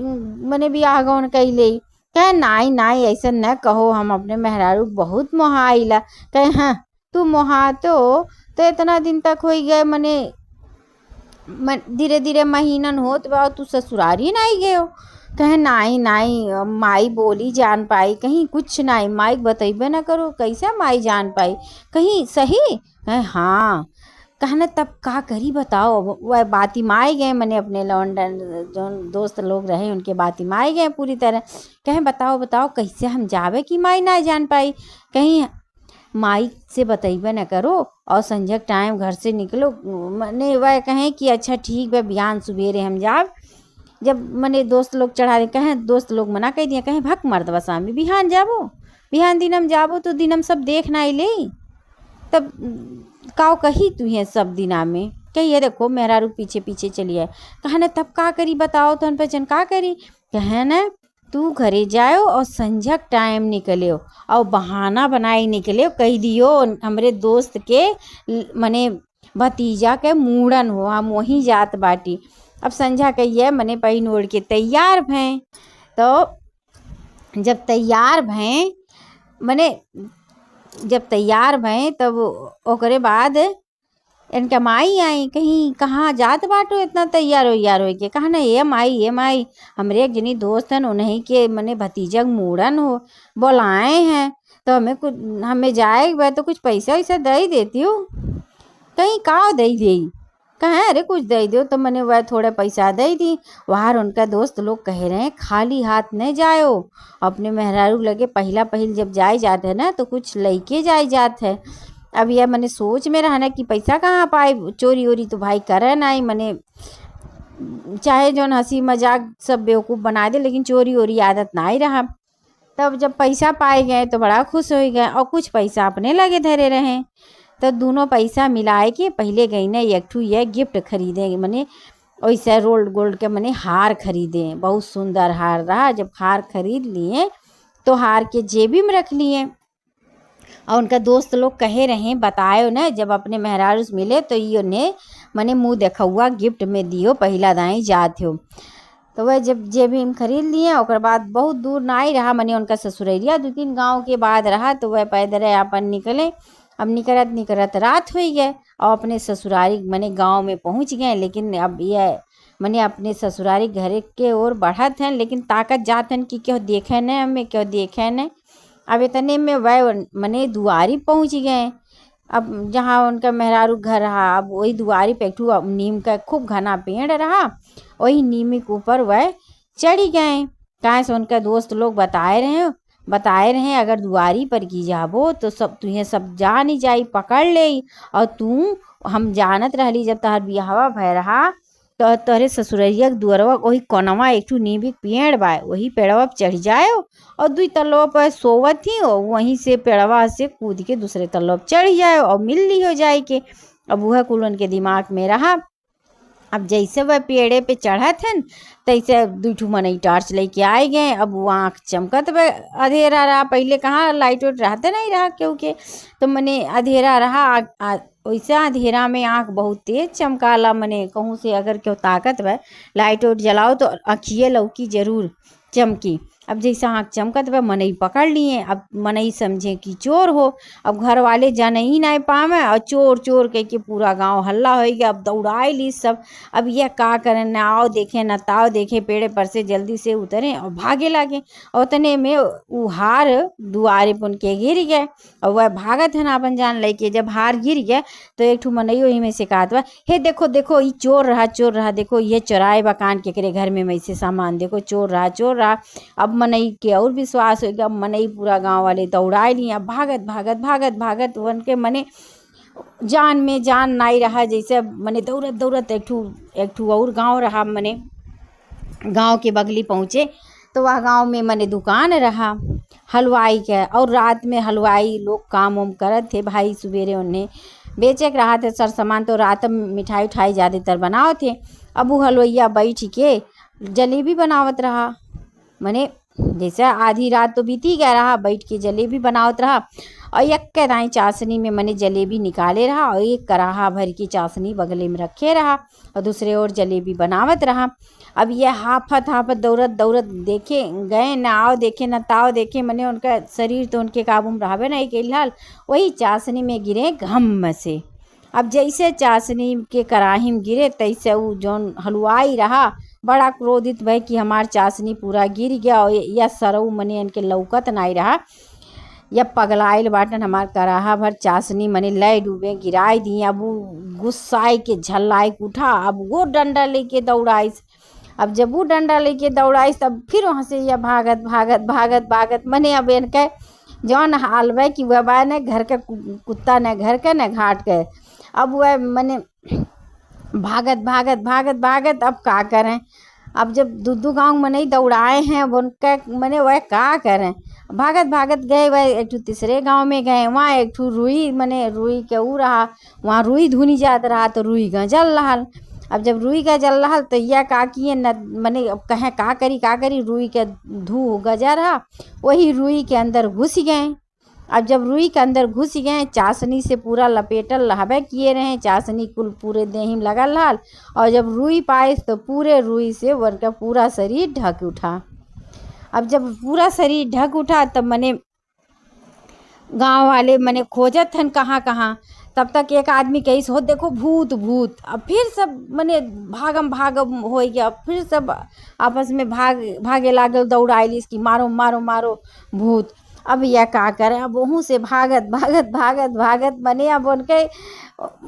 मने बियाह गौन कही ले। कहे नाई नाई ऐसा न कहो, हम अपने मेहरारू बहुत मोहाइला। कहे हाँ तू मोहातो तो इतना दिन तक हो गए मने धीरे धीरे महीनन होत बा तू ससुरारी नहीं गए हो। कहे नाई नाई माई बोली जान पाई, कहीं कुछ नहीं माई बतैबे न करो कैसे माई जान पाई, कहीं सही? कहे हाँ। कहना तब का करी बताओ? वह बाती माए गए मैंने अपने लौंडन जो दोस्त लोग रहे उनके बाती माए गए पूरी तरह। कहें बताओ बताओ कैसे हम जावे कि माई ना जान पाई? कहीं माई से बतैबे न करो और संजय टाइम घर से निकलो। मैंने वह कहें कि अच्छा ठीक है बिहान सुबेरे हम जाब। जब मैंने दोस्त लोग चढ़ा दे कहें दोस्त लोग मना कर दिया, कहें भक मर्द बसामी बिहान जाबो, बिहान दिनम जाबो तो दिनम सब देखना ही ले। तब काव कही तू है सब दिना में कही देखो मेहरारू पीछे पीछे चली आए। कहा न तब का करी बताओ तो पहचान का करी? कहे न तू घरे जाओ और संझक टाइम निकले और बहाना बनाई निकले, कह दियो हमरे दोस्त के मने भतीजा के मूड़न हो हम वहीं जात बाटी। अब संझा कहिए मने पहिन ओढ़ के तैयार भैं। तो जब तैयार भैं मने जब तैयार भैं तब ओकरे बाद इनका माई आई, कहीं कहाँ जात बाटो इतना तैयार हो के? कहा ना ये माई हमरे एक जनी दोस्त हैं उन्हीं के मने भतीजा मूड़न हो बुलाए हैं, तो हमें जाए तो कुछ पैसा वैसा दे देती हो। कहीं का दे कहें अरे कुछ दे दो, तो मैंने वह थोड़ा पैसा दे दी। वहाँ उनका दोस्त लोग कह रहे हैं खाली हाथ नहीं जाओ, अपने मेहरारू लगे पहला पहिल जब जाए जाते हैं ना तो कुछ लेके जाए जाते हैं। अब यह मैंने सोच में रहना कि पैसा कहाँ पाए, चोरी वोरी तो भाई करे नहीं, मैंने चाहे जौन हंसी मजाक सब बेवकूफ़ बना दे, लेकिन चोरी ओरी आदत ना ही रहा। तब जब पैसा पाए गए तो बड़ा खुश हो गए और कुछ पैसा अपने लगे धरे रहे। तो दोनों पैसा मिलाए के पहले गई ने एक ठू ये गिफ्ट खरीदे, मने वैसे रोल्ड गोल्ड के मने हार खरीदे। बहुत सुंदर हार रहा। जब हार खरीद लिए तो हार के जेबी में रख लिए। और उनका दोस्त लोग कहे रहे बताए न, जब अपने मेहरारू से मिले तो ये उन्हें मने मुँह देखा हुआ गिफ्ट में दियो, पहला दाई जात हो। तो वह जब जेबी में खरीद लिए और बाद बहुत दूर ना ही रहा, मने उनका ससुरैलिया 2-3 गांव के बाद रहा। तो वह पैदल अपन निकले। अब निकलत निकलत रात हो गए और अपने ससुरारी मने गांव में पहुंच गए। लेकिन अब यह मने अपने ससुरारी घर के ओर बढ़त हैं, लेकिन ताकत जात हैं कि क्यों देखे न हमें, क्यों देखे न। अब इतने में वह मने दुआरी पहुंच गए। अब जहाँ उनका मेहरारू घर रहा, अब वही दुआरी पे एक ठू नीम का खूब घना पेड़ रहा। वही नीम के ऊपर वह चढ़ी गए। कहाँ से उनका दोस्त लोग बताए रहे अगर दुआरी पर की जाबो तो सब तुहे सब जा नहीं जाई, पकड़ ले। और तू हम जानत रहली जब तहर बियाहवा भय रहा तो तोहरे ससुरैया के दुअरवा वही कोनवा एक ठू नीम के पेड़ बा, वही पेड़वा पे चढ़ जाए और 2 तल्लों पर सोवत थी और वहीं से पेड़वा से कूद के दूसरे तल्लों पर चढ़ जाए और मिल ली हो जाए के। अब वह कुल उनके दिमाग में रहा। अब जैसे वह पेड़े पे चढ़ा थे तैसे 2 ठू मनई टार्च लेके आए गए। अब वो आँख चमकत वह अंधेरा रहा। पहले कहाँ लाइट वाइट रहते नहीं रहा क्योंकि, तो मने अंधेरा रहा। वैसे अंधेरा में आँख बहुत तेज चमकाला। मने कहूँ से अगर क्यों ताकत वह लाइट वाइट जलाओ तो आँखिए लौकी जरूर चमकी। अब जैसे आँख चमकत वह मनई पकड़ लिए। अब मनई समझे कि चोर हो। अब घर वाले जाने ही नहीं पावे और चोर चोर कह के पूरा गांव हल्ला हो गया। अब दौड़ाए ली सब। अब यह का करें, न आओ देखे न ताओ देखे, पेड़े पर से जल्दी से उतरे और भागे लगे। और उतने में वो हार दुआरे पर उनके गिर गए और वह भागत है ना अपन जान लेके। जब हार गिर गया तो एक ठू मनई वही में से कहत बा, हे देखो देखो ये चोर रहा, देखो ये चोराए बकान के घर में वैसे सामान, देखो चोर रहा। अब मनई के और विश्वास हो गया। मनई पूरा गांव वाले दौड़ाए लिए। अब भागत वन के मने जान में जान नहीं रहा। जैसे मने दौड़त एक ठू और गांव रहा। मने गांव के बगली पहुँचे तो वह गांव में मने दुकान रहा हलवाई के। और रात में हलवाई लोग काम वाम करत थे भाई। सवेरे उन्हें बेचे के रहा थे सर सामान, तो रात में मिठाई उठाई ज़्यादातर बनाओ थे। अब वो हलवैया बैठ के जलेबी बनावत रहा। मने जैसे आधी रात तो बीती गया रहा, बैठ के जलेबी बनावत रहा। और एक के दाई चाशनी में मने जलेबी निकाले रहा और एक कराहा भर की चाशनी बगले में रखे रहा और दूसरे ओर जलेबी बनावत रहा। अब ये हाफत दौड़त देखे गए, न आओ देखे न ताओ देखे। मने उनका शरीर तो उनके काबू में रहबे नहीं के हाल। वही चाशनी में गिरे घम से। अब जैसे चाशनी के कराही में गिरे तैसे वो जौन हलवाई रहा बड़ा क्रोधित भय कि हमार चाशनी पूरा गिर गया और या सरऊ मने इनके लौकत नहीं रहा। या पगलाइल बाटन हमार कराहा भर चाशनी मने लय डूबे गिराई दी। अब वो गुस्साए के झल्लाए के उठा। अब वो डंडा लेके दौड़ाइस। अब जब वो डंडा लेके दौड़ाइस तब फिर वहाँ से या भागत मने अब इनके जौन हाल बे कि वह बा न घर के कुत्ता न घर के न घाट के। अब वह मने भागत अब का करें। अब जब 2 गांव मने दौड़ाए हैं अब उनका मने वह का करें। भागत गए वह एक ठू तीसरे गांव में गए। वहाँ एक ठू रुई मने रुई के ऊ रहा, वहाँ रुई धुनी जात रहा तो रुई गजल रहा। अब जब रुई गजल रहा तो यह का किए न मने अब कहें का करी रुई के धू गजा रहा। वही रुई के अंदर घुस गए। अब जब रुई के अंदर घुस गए चाशनी से पूरा लपेटल रहबे किए रहे। चाशनी कुल पूरे देह में लगल रहा और जब रुई पाए तो पूरे रुई से उनका पूरा शरीर ढक उठा। अब जब पूरा शरीर ढक उठा तब मने गांव वाले मने खोजत हन कहाँ। तब तक एक आदमी कही हो देखो भूत। अब फिर सब मने भागम हो गया। फिर सब आपस में भागे लागल दौड़ाइलिस कि मारो भूत। अब यह का करे। अब वहाँ से भागत मने अब उनके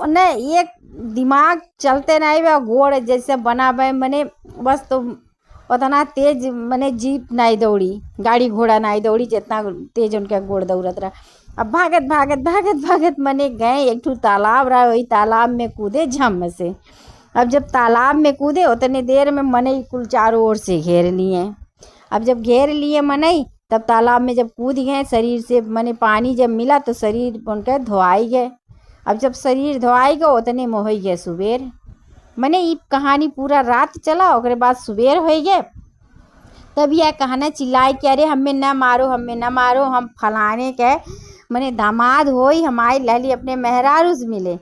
न एक दिमाग चलते नहीं बा, गोड़ जैसे बना बे मने बस। तो उतना तेज मने जीप नहीं दौड़ी, गाड़ी घोड़ा नहीं दौड़ी जितना तेज उनका गोड़ दौड़त रहा। अब भागत मने गए एक ठू तालाब रहा। वही तालाब में कूदे झम से। अब जब तालाब में कूदे उतने देर में मनई कुल चारों ओर से घेर लिए। अब जब घेर लिए मनई तब तालाब में जब कूद गए, शरीर से मने पानी जब मिला तो शरीर उनके धोआई गए। अब जब शरीर धोआई गए उतने में हो गए सुबेर। मने ये कहानी पूरा रात चला, ओकरे बाद सुबेर हो गए। तब यह कहना चिल्लाए कि अरे हमें न मारो, हमें न मारो, हम फलाने के मने दामाद होई, हमारी लहली अपने मेहरारू से मिले।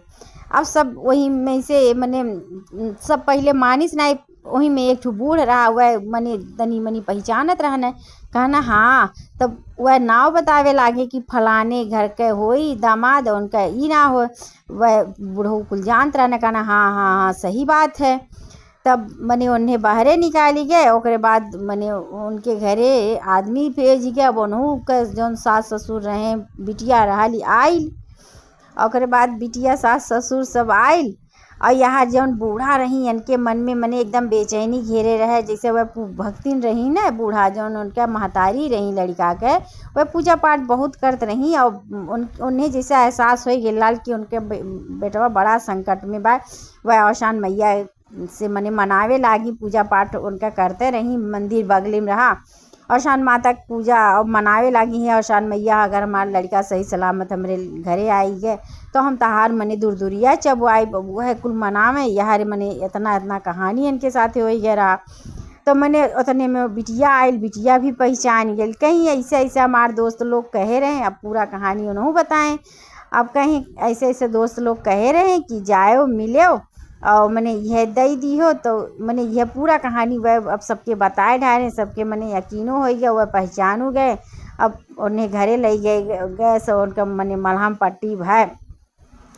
अब सब वही में से मने सब पहले मानिस नहीं, वही में एक ठो बूढ़ रहा, वह मने तनी मनी पहचानत रहना। कहना हाँ, तब वह नाव बतावे लागे कि फलाने घर के होई दामाद, उनका ई ना हो। वह बूढ़ो कुल जानत रहना। कहना हाँ हाँ हाँ सही बात है। तब मने उन्हें बाहरे निकाली गए। ओकरे बाद मने उनके घरे आदमी भेज गए। अब उन्हों के जौन सास ससुर रहे, बिटिया रहली आइल। ओकरे बाद बिटिया सास ससुर सब आइल। और यहाँ जौन बूढ़ा रही इनके मन में मने एकदम बेचैनी घेरे रहे। जैसे वह भक्तिन रही ना, बूढ़ा जौन उनका महतारी रही लड़का के, वह पूजा पाठ बहुत करत रही। और उन्हें जैसे एहसास हो गेल कि उनके बेटवा बड़ा संकट में बा। वह औसान मैया से मने मनावे लागी, पूजा पाठ उनका करते रही। मंदिर बगली में रहा, औसान माता की पूजा और मनावे लागी है। औसान मैया अगर हमारा लड़का सही सलामत हमरे घरे आई गए तो हम तहार मने दूर दूरिया चब आई वह कुल मनावे। यार मने इतना इतना कहानी इनके साथ हो गया रहा। तो मैंने उतने में बिटिया आयल, बिटिया भी पहचान गई। कहीं ऐसे ऐसे हमारे दोस्त लोग कहे रहे, अब पूरा कहानी उन्होंने बताएं। अब कहीं ऐसे ऐसे दोस्त लोग कहे रहे कि जाओ मिलो और मैंने यह दई दी हो। तो मैंने यह पूरा कहानी वह अब सबके बताए ढारे, सबके मैंने यकीनो हो गया, वह पहचान हो गए। अब उन्हें घरे ले गए सो उनका मैंने मलहम पट्टी भाई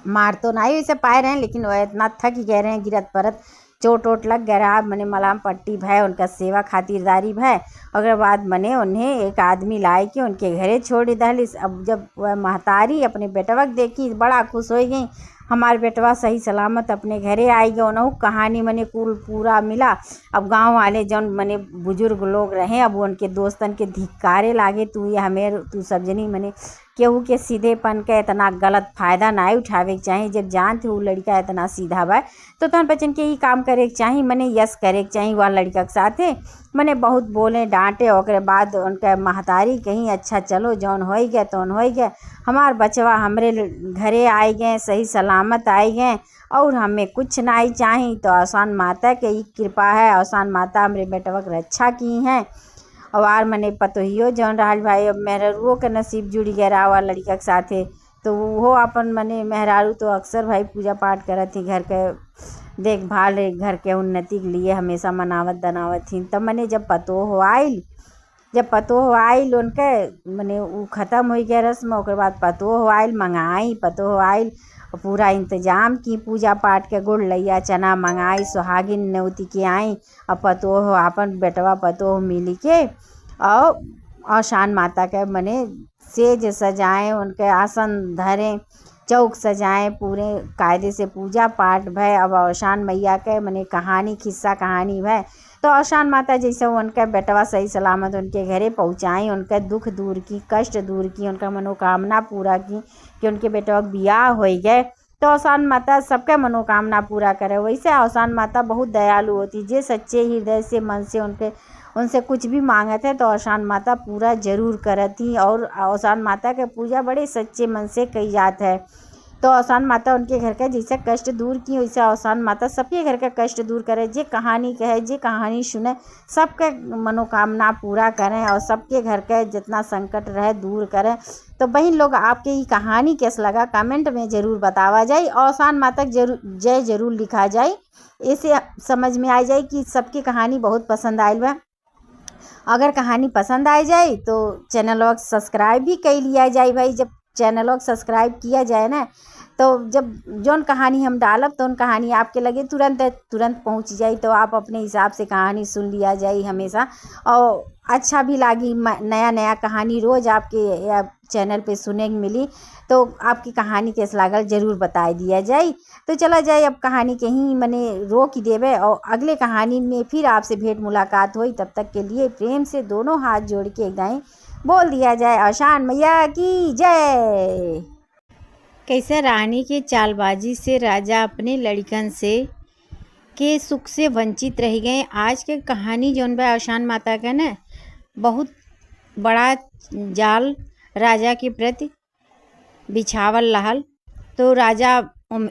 मार तो नहीं वैसे पाए रहे, लेकिन वह इतना थक गए रहे, गिरत परत चोट वोट लग गया रहा। मैंने मलहम पट्टी भय, उनका सेवा खातिरदारी भय। अगर बाद मैंने उन्हें एक आदमी लाए के उनके घरे छोड़ दहलिस। अब जब वह महतारी अपने बेटवा के देखी बड़ा खुश हो गई, हमारे बेटवा सही सलामत अपने घरे आई गए। उन्होंने कहानी मैंने कुल पूरा मिला। अब गांव वाले जौन मैंने बुजुर्ग लोग रहे, अब उनके दोस्तन के धिक्कारे लागे, तू ये हमें तू सब जनी मैंने केहू के सीधेपन के इतना गलत फायदा ना उठावे के चाही। जब जानते वो लड़का इतना सीधा बा तो तहन बच्चन के ही काम करे के चाही, मने यस करे के चाही। वह लड़का के साथे मने बहुत बोले डांटे। ओकरे बाद उनका महतारी कहीं अच्छा चलो जौन हो गए तौन हो गए, हमार बचवा हमरे घरे आए गए, सही सलामत आए गए और हमें कुछ ना चाही। तो औसान माता के ही कृपा है, औसान माता हमरे बेटवा की रक्षा की हैं। और आर मने पतोहियो जौन रहल भाई, अब मेहरारुओं के नसीब जुड़ गया रहा लड़का के साथे। तो वो अपन मने मेहरारू तो अक्सर भाई पूजा पाठ करत थी, घर के देखभाल घर के उन्नति के लिए हमेशा मनावत दनावत थी। तब मने जब पतोह आइल उनके मने वो ख़त्म हो गया रस्म। ओकर बाद पतोह आइल मंगाई, पतोह आइल पूरा इंतजाम की पूजा पाठ के, गुड़ लैया चना मंगाई, सुहागिन नेवती के आई। और पतोह अपन बेटवा पतोह मिली के और औसान माता के मने सेज सजाएं, उनके आसन धरें, चौक सजाएं, पूरे कायदे से पूजा पाठ भय। अब औसान मैया के मने कहानी किस्सा कहानी भय। तो औसान माता जैसे उनका बेटवा सही सलामत उनके घरे पहुँचाई, उनका दुख दूर की, कष्ट दूर की, उनका मनोकामना पूरा की कि उनके बेटवा बियाह हो गए। तो औसान माता सबका मनोकामना पूरा करे। वैसे औसान माता बहुत दयालु होती, जे सच्चे हृदय से मन से उनसे कुछ भी मांगते हैं तो औसान माता पूरा जरूर करती। और औसान माता के पूजा बड़े सच्चे मन से की जात है। तो औसान माता उनके घर का जैसे कष्ट दूर की, वैसे औसान माता सबके घर का कष्ट दूर करे। जे कहानी कहे, जे कहानी सुने, सबके मनोकामना पूरा करें और सबके घर के जितना संकट रहे दूर करें। तो बहन लोग आपके ये कहानी कैसा लगा कमेंट में ज़रूर बतावा जाए। औसान माता जय जरूर लिखा जाए, इसे समझ में आ जाए कि सबकी कहानी बहुत पसंद आयल बा। अगर कहानी पसंद आ जाए तो चैनल को सब्सक्राइब भी कर लिया जाए भाई। जब चैनल को सब्सक्राइब किया जाए ना, तो जब जौन कहानी हम डालब तो उन कहानी आपके लगे तुरंत पहुंच जाए। तो आप अपने हिसाब से कहानी सुन लिया जाए हमेशा, और अच्छा भी लागी। नया नया कहानी रोज़ आपके चैनल पे सुने को मिली। तो आपकी कहानी कैसे लागल ज़रूर बता दिया जाए। तो चला जाए अब कहानी कहीं मने रोक ही देवे और अगले कहानी में फिर आपसे भेंट मुलाकात हुई। तब तक के लिए प्रेम से दोनों हाथ जोड़ के एकदम बोल दिया जाए औसान मैया की जय। कैसे रानी की चालबाजी से राजा अपने लड़कन से के सुख से वंचित रह गए। आज के कहानी जौन बा औशान माता का न बहुत बड़ा जाल राजा के प्रति बिछावल रहल। तो राजा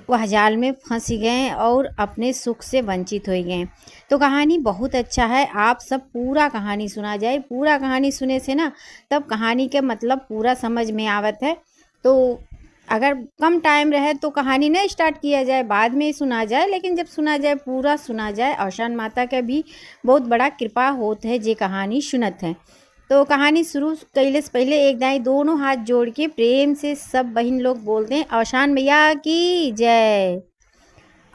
वह जाल में फंस गए और अपने सुख से वंचित हो गए। तो कहानी बहुत अच्छा है, आप सब पूरा कहानी सुना जाए। पूरा कहानी सुने से ना तब कहानी के मतलब पूरा समझ में आवत है। तो अगर कम टाइम रहे तो कहानी नहीं स्टार्ट किया जाए, बाद में ही सुना जाए, लेकिन जब सुना जाए पूरा सुना जाए। औशान माता का भी बहुत बड़ा कृपा होत है जे कहानी सुनत है। तो कहानी शुरू कैले से पहले एक दाई दोनों हाथ जोड़ के प्रेम से सब बहन लोग बोलते हैं औशान मैया की जय।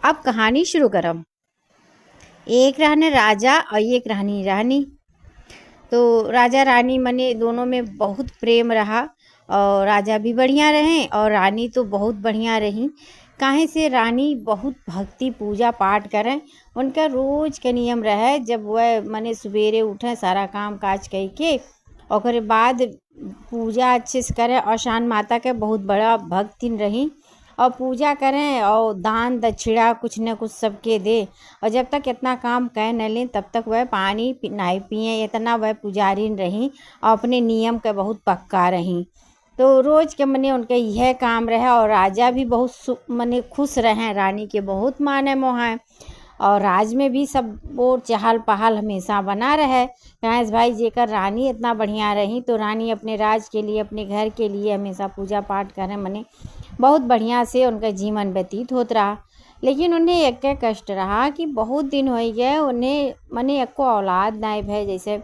अब कहानी शुरू करब। एक रहने राजा और एक रहनी रानी। तो राजा रानी मने दोनों में बहुत प्रेम रहा और राजा भी बढ़िया रहे और रानी तो बहुत बढ़िया रही। काहे से रानी बहुत भक्ति पूजा पाठ करें। उनका रोज के नियम रहे, जब वह मने सवेरे उठे सारा काम काज करके और बाद पूजा अच्छे से करें। औशान माता के बहुत बड़ा भक्तिन रही और पूजा करें और दान दक्षिणा कुछ न कुछ सबके दे। और जब तक इतना काम कह न लें तब तक वह पानी नहीं पिए, इतना वह पुजारिन रही और अपने नियम के बहुत पक्का रही। तो रोज के मने उनके यह काम रहे और राजा भी बहुत मने खुश रहे, रानी के बहुत माने मोहाए और राज में भी सब वो चहल पहल हमेशा बना रहे। कहें भाई जेकर रानी इतना बढ़िया रही तो रानी अपने राज के लिए अपने घर के लिए हमेशा पूजा पाठ करें, मने बहुत बढ़िया से उनका जीवन व्यतीत होत रहा। लेकिन उन्हें एक कष्ट रहा कि बहुत दिन हो गए उन्हें मने एको औलाद नहीं भय। जैसे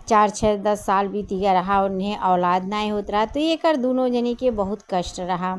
4 6 10 साल बीत गया रहा, उन्हें औलाद नहीं होत रहा। तो ये कर दोनों जनी के बहुत कष्ट रहा,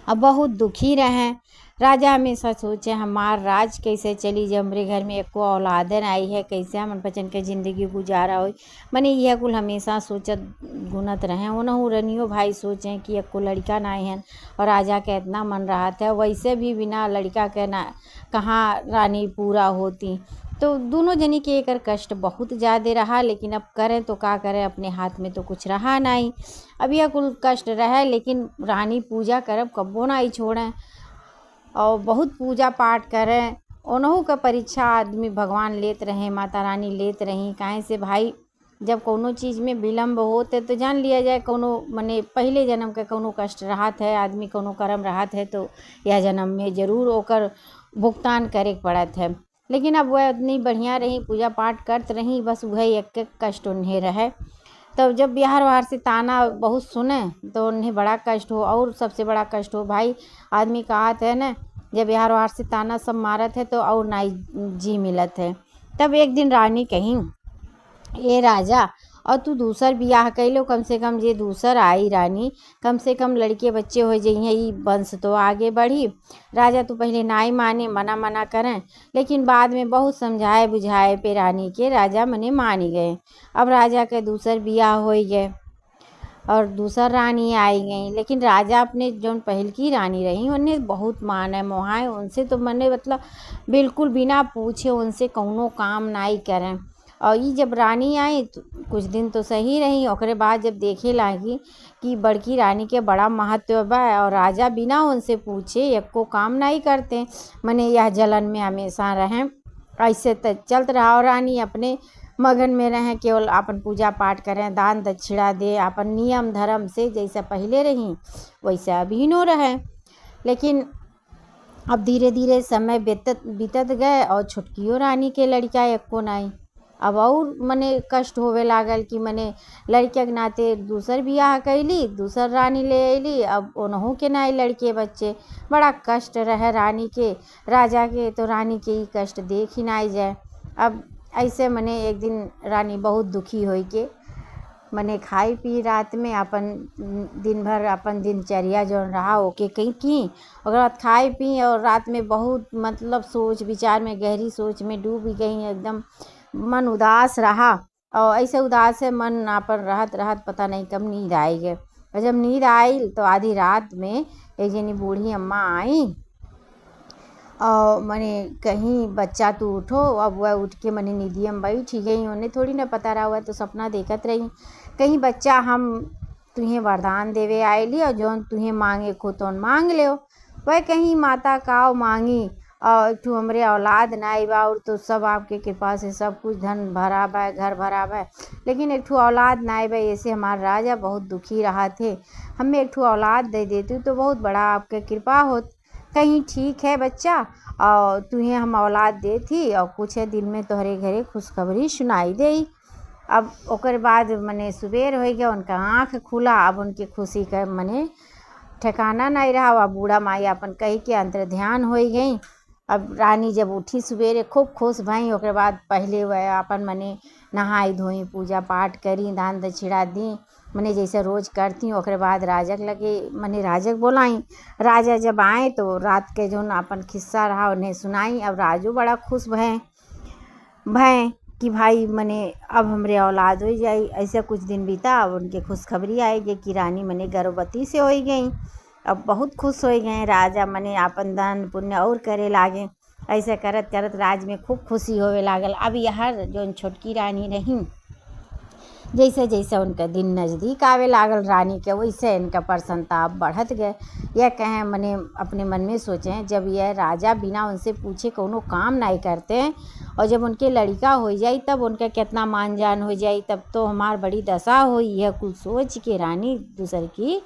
अब बहुत दुखी रहे। राजा हमेशा सोचे हमार राज कैसे चली, जब हमरे घर में एको औलादन आई है, कैसे हम बचन के ज़िंदगी गुजारा हो। मने यह कुल हमेशा सोचत गुनत रहे। उनहु रनियो भाई सोचें कि एको लड़का नहीं है और राजा के इतना मन रहा था, वैसे भी बिना लड़का के ना कहाँ रानी पूरा होती। तो दोनों जनी के एक कष्ट बहुत ज़्यादा रहा। लेकिन अब करें तो क्या करें, अपने हाथ में तो कुछ रहा नहीं। अब यह कुल कष्ट रहे लेकिन रानी पूजा करब कब्बो नहीं छोड़ें और बहुत पूजा पाठ करें। उनहु का परीक्षा आदमी भगवान लेत रहे, माता रानी लेत रही। काहे से भाई जब कोनो चीज़ में विलम्ब होते तो जान लिया जाए कोनो मने पहले जन्म के कोनो कष्ट रहत है, आदमी कोनो कर्म रहत है तो यह जन्म में जरूर ओकर भुगतान करे पड़त है। लेकिन अब वह इतनी बढ़िया रही, पूजा पाठ करत रही, बस वह एक कष्ट उन्हें रहे। तब जब बिहार बाहर से ताना बहुत सुने तो उन्हें बड़ा कष्ट हो। और सबसे बड़ा कष्ट हो भाई, आदमी कहत है ना जब बिहार बाहर से ताना सब मारत है तो और नाई जी मिलत है। तब एक दिन रानी कहीं ए राजा और तू दूसर बियाह कैलो, कम से कम जे दूसर आई रानी कम से कम लड़के बच्चे हो जाइए, ई वंश तो आगे बढ़ी। राजा तो पहले नाई माने, मना करें, लेकिन बाद में बहुत समझाए बुझाए पे रानी के राजा मने मान गए। अब राजा के दूसर बियाह हो गए और दूसर रानी आई गई। लेकिन राजा अपने जो पहल की रानी रही उन्हें बहुत माने मोहाए, उनसे तो मने मतलब बिल्कुल बिना पूछे उनसे कौनो काम नहीं करें। और ये जब रानी आई तो कुछ दिन तो सही रही, और बाद जब देखे लागी कि बड़की रानी के बड़ा महत्व बा और राजा बिना उनसे पूछे एको काम नहीं करते, मने यह जलन में हमेशा रहें। ऐसे तो चलत रहा और रानी अपने मगन में रहें, केवल अपन पूजा पाठ करें, दान दक्षिणा दे, अपन नियम धर्म से जैसा पहले रही वैसे अभी नो रहे। लेकिन अब धीरे धीरे समय बीतत गए और छुटकियो रानी के लड़का एको नहीं। अब और मने कष्ट होवे लागल कि मने लड़के के नाते दूसर बियाह कैली, दूसर रानी ले अली, अब उनहु के नहीं लड़के बच्चे। बड़ा कष्ट रहे रानी के, राजा के तो रानी के ही कष्ट देख ही नहीं जाए। अब ऐसे मने एक दिन रानी बहुत दुखी होई के मने खाई पी रात में अपन दिन भर अपन दिनचर्या जो रहा ओके कहीं की, और बाद खाई पी और रात में बहुत मतलब सोच विचार में गहरी सोच में डूब गई, एकदम मन उदास रहा। और ऐसे उदास से मन अपन रहत पता नहीं कब नींद आई गए। और जब नींद आई तो आधी रात में एक जनी बूढ़ी अम्मा आई और मने कहीं बच्चा तू उठो। अब वह उठ के मने निधियम में बैठी गई, उन्हें थोड़ी ना पता रहा, हुआ तो सपना देखत रही कहीं बच्चा हम तुहें वरदान देवे आएली और जौन तुहें मांगे को तो मांग ले। वह कहीं माता काव मांगी और एक ठो हमरे औलाद नाई बा, और तो सब आपके कृपा से सब कुछ धन भरा बा, घर भरा बा, लेकिन एक ठो औलाद नाई बा। ऐसे हमार राजा बहुत दुखी रहा थे। हमें एक ठो औलाद दे देती तो बहुत बड़ा आपके कृपा होत। कहीं ठीक है बच्चा, और तुहें हम औलाद दे थी, और कुछ दिन में तोहरे घरे खुशखबरी सुनाई देई। अब ओकर बाद मने सुबेर हो गया, उनका आँख खुला। अब उनकी खुशी का मने ठिकाना नहीं रहा। वह बूढ़ा माई अपन कही के अंतर ध्यान हो गई। अब रानी जब उठी सवेरे खूब खुश भई। ओकर बाद पहले वह अपन मने नहाई धोई, पूजा पाठ करी, दान दक्षिणा दी, मने जैसे रोज करती। ओकर बाद राजक लगे मने राजक बोलाई। राजा जब आए तो रात के जो अपन किस्सा रहा उन्हें सुनाई। अब राजू बड़ा खुश भय कि भाई मने अब हमरे औलाद हो जाई। ऐसे कुछ दिन बीता। अब उनके खुशखबरी आएगी कि रानी मने गर्भवती से हो गई। अब बहुत खुश हो गए। राजा मने आपन दान पुण्य और करे लागे। ऐसे करत करत राज में खूब खुशी होवे लागल। अब यह जो छोटकी रानी रही, जैसे जैसे उनका दिन नज़दीक आवे लागल रानी के, वैसे इनका प्रसन्नता अब बढ़त गए। यह कहें मने अपने मन में सोचें, जब यह राजा बिना उनसे पूछे कोनो काम नहीं करते हैं, और जब उनके लड़का हो जाई तब उनका कितना मान जान हो जाई, तब तो हमार बड़ी दशा हो। यह कुल सोच के रानी दूसर की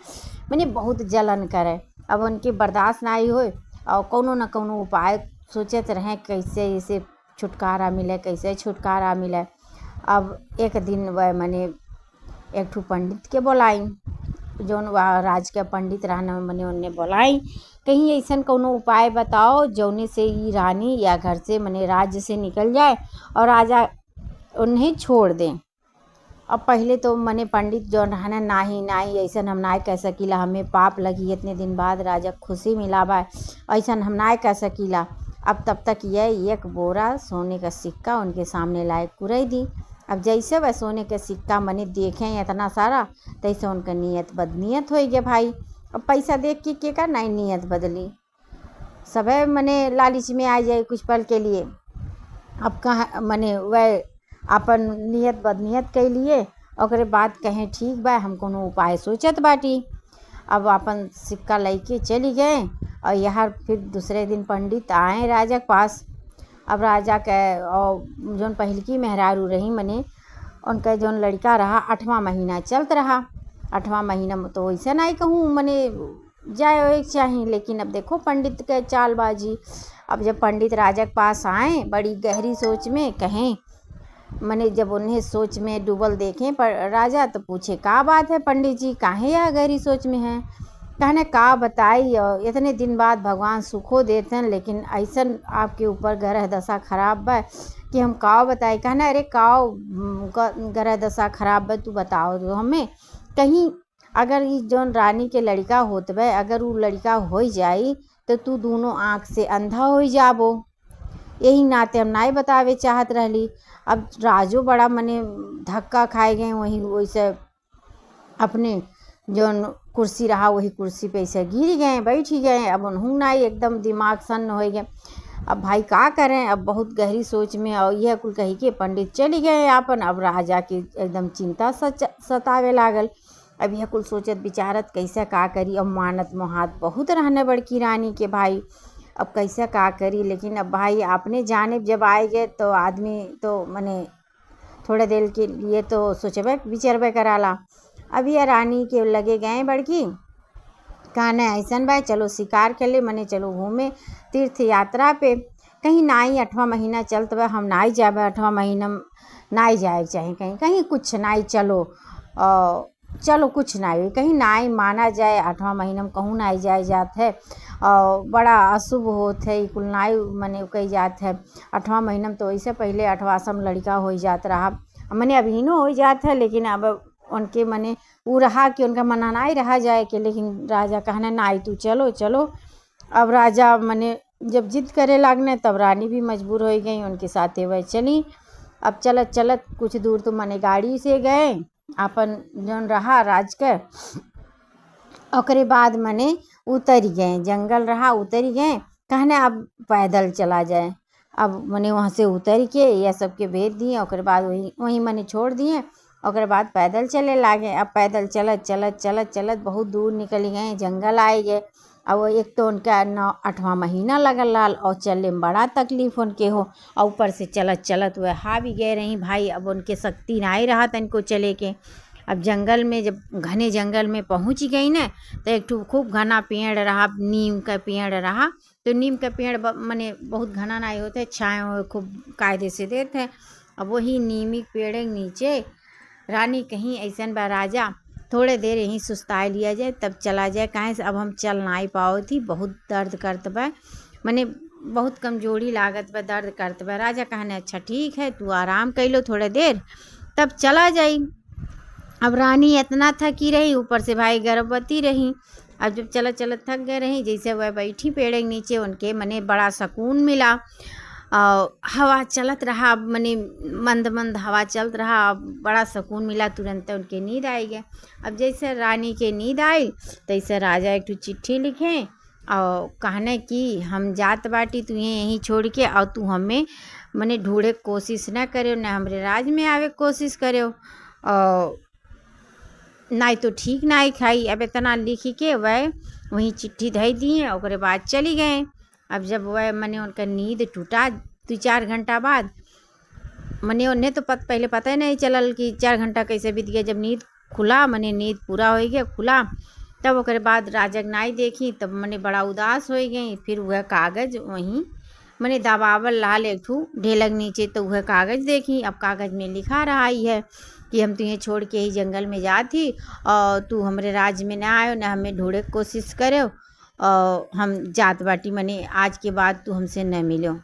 मने बहुत जलन करे। अब उनके बर्दाश्त नहीं हो, और कोनो न कोनो उपाय सोचत रहें कैसे इसे छुटकारा मिले, कैसे छुटकारा मिले। अब एक दिन वह मने एक ठो पंडित के बोलाई, जौन वह राज के पंडित रहना मने उन्हें बोलाई, कहीं ऐसा कोनो उपाय बताओ जौने से ये रानी या घर से मने राज्य से निकल जाए और राजा उन्हें छोड़ दें। अब पहले तो मने पंडित जो रहना नाही ऐसा हम ना कह सकीला, हमें पाप लगी इतने दिन बाद राजा खुशी मिला बा, ऐसा हम ना कह सकीला। अब तब तक यह एक बोरा सोने का सिक्का उनके सामने लायक कुरई दी। अब जैसे वह सोने का सिक्का मने देखें इतना सारा, तैसे उनका नीयत बदनीयत हो गया भाई। अब पैसा देख के का नहीं नीयत बदली, सब मने लालच में आ जाए कुछ पल के लिए। अब कहाँ मने वह अपन नियत बदनियत के लिए, ओकरे बाद कहें ठीक बा हम कोनो उपाय सोचत बाटी। अब अपन सिक्का लेके चली गए, और यहाँ फिर दूसरे दिन पंडित आए राजा के पास। अब राजा के और जौन पहलकी मेहरारू रही मने उनका जौन लड़का रहा 8वां महीना चलत रहा। 8वां महीना में तो वैसे नहीं कहूँ मने जाए चाहिए, लेकिन अब देखो पंडित के चालबाजी। अब जब पंडित राजा के पास आए बड़ी गहरी सोच में, कहें मने जब उन्हें सोच में डूबल देखें पर राजा, तो पूछे का बात है पंडित जी, काहे यह गहरी सोच में हैं। कहने का बताई, इतने दिन बाद भगवान सुखो देते हैं, लेकिन ऐसा आपके ऊपर ग्रह दशा खराब बा कि हम काव बताई। कहना अरे काव ग्रह दशा खराब बा, तू बताओ तो हमें। कहीं अगर ये जौन रानी के लड़का होत बा, अगर वो लड़का हो जाई तो तू दोनों आँख से अंधा हो जाबो। यही नाते हम नहीं बतावे चाहत रहली। अब राजू बड़ा मने धक्का खाए गए, वहीं वैसे अपने जौन कुर्सी रहा वही कुर्सी पे ऐसे गिर गए, बैठ ही गए। अब उन्होंने नहीं एकदम दिमाग सन्न हो गए। अब भाई का करें, अब बहुत गहरी सोच में और यह कुल कही के पंडित चली गए आपन। अब राजा की एकदम चिंता सतावे लागल। अब यह कुल सोचत विचारत कैसे का करी। अब मानत मोहात बहुत रहने बड़की रानी के भाई, अब कैसे का करी। लेकिन अब भाई आपने जाने जब आएगे तो आदमी तो मने थोड़े देर के लिए तो सोचबे विचरबे कराला। अब यह रानी के लगे गए बड़की, कहने ऐसन भाई चलो शिकार के लिए मने चलो घूमे तीर्थ यात्रा पे। कहीं नाई 8वां महीना चलत बा, हम नाई जाबे 8वां महीना नाई जाए चाहे कहीं कहीं कुछ नाई चलो कुछ नाई कहीं नाई माना जाए 8वां महीना में कहूँ नाई जाए जात है, और बड़ा अशुभ होत है कुल नाई मने कही जात है। 8वां महीना में तो वैसे पहले 8वां सम लड़का हो जात रहा, मने अभिनो हो जात है, लेकिन अब उनके मने वो रहा कि उनका मना नहीं रहा जाए के। लेकिन राजा कहना नाई तू चलो चलो। अब राजा मने जब जिद करे लागने तब रानी भी मजबूर हो गई, उनके साथ वह चली। अब चलत चलत कुछ दूर तो मने गाड़ी से गए अपन जौन रहा राज के, ओकरे बाद मने उतर गए, जंगल रहा उतर गए। कहने अब पैदल चला जाए। अब मने वहाँ से उतर के यह सबके भेज दिए, ओकरे बाद वहीं मने छोड़ दिए। ओकरे बाद पैदल चले लागे। अब पैदल चलत चलत चलत चलत बहुत दूर निकल गए, जंगल आए गए। और वो एक तो उनका 8वां महीना लगल लाल और चलने में बड़ा तकलीफ उनके हो और ऊपर से चलत चलत वह हा भी गए रही भाई। अब उनके शक्ति ना ही रहा तनको चले के। अब जंगल में जब घने जंगल में पहुंच गई न तो एक ठो खूब घना पेड़ रहा, नीम का पेड़ रहा। तो नीम का पेड़ मने बहुत घना नहीं होते, छाए खूब कायदे से देते। अब वही नीमी पेड़ के नीचे रानी कहीं ऐसा बा राजा थोड़े देर यहीं सुस्ताए लिया जाए तब चला जाए, काहे से अब हम चल नहीं पाओ थी, बहुत दर्द करत बा, मने बहुत कमजोरी लागत बा, दर्द करत बा। राजा कहने अच्छा ठीक है तू आराम कर लो थोड़े देर तब चला जाई। अब रानी इतना थकी रही, ऊपर से भाई गर्भवती रही। अब जब चलत चलत थक गए रही, जैसे वह बैठी पेड़ के नीचे उनके मने बड़ा सुकून मिला। हवा चलत रहा, मने मंद मंद हवा चलत रहा, बड़ा सुकून मिला, तुरंत उनके नींद आई गए। अब जैसे रानी के नींद आई तैसे राजा एक ठो चिट्ठी लिखे और कहने कि हम जात बाटी तुझे यहीं छोड़ के और तू हमें मने ढूंढे कोशिश न करो, न हमरे राज में आवे कोशिश करो, और नहीं तो ठीक नहीं खाई। अब इतना लिख के वह वहीं चिट्ठी धई दिए और बाद चली गए। अब जब वह मने उनका नींद टूटा 2-4 घंटा बाद, मने उन्हें तो पहले पता ही नहीं चलल कि 4 घंटा कैसे बीत गया। जब नींद खुला, मने नींद पूरा हो गया खुला, तब ओकरे बाद राजा नाई देखी तब मने बड़ा उदास हो गई। फिर वह कागज़ वहीं मने दबावल लाल एक ठू ढेलक नीचे, तो वह कागज़ देखी। अब कागज़ में लिखा रहा ही है कि हम तुझे छोड़ के ही जंगल में जाती और तू हमरे राज्य में ना आयो, ना हमें ढूंढे के कोशिश करो, और हम जात बाटी, मने आज के बाद तू हमसे न मिलो।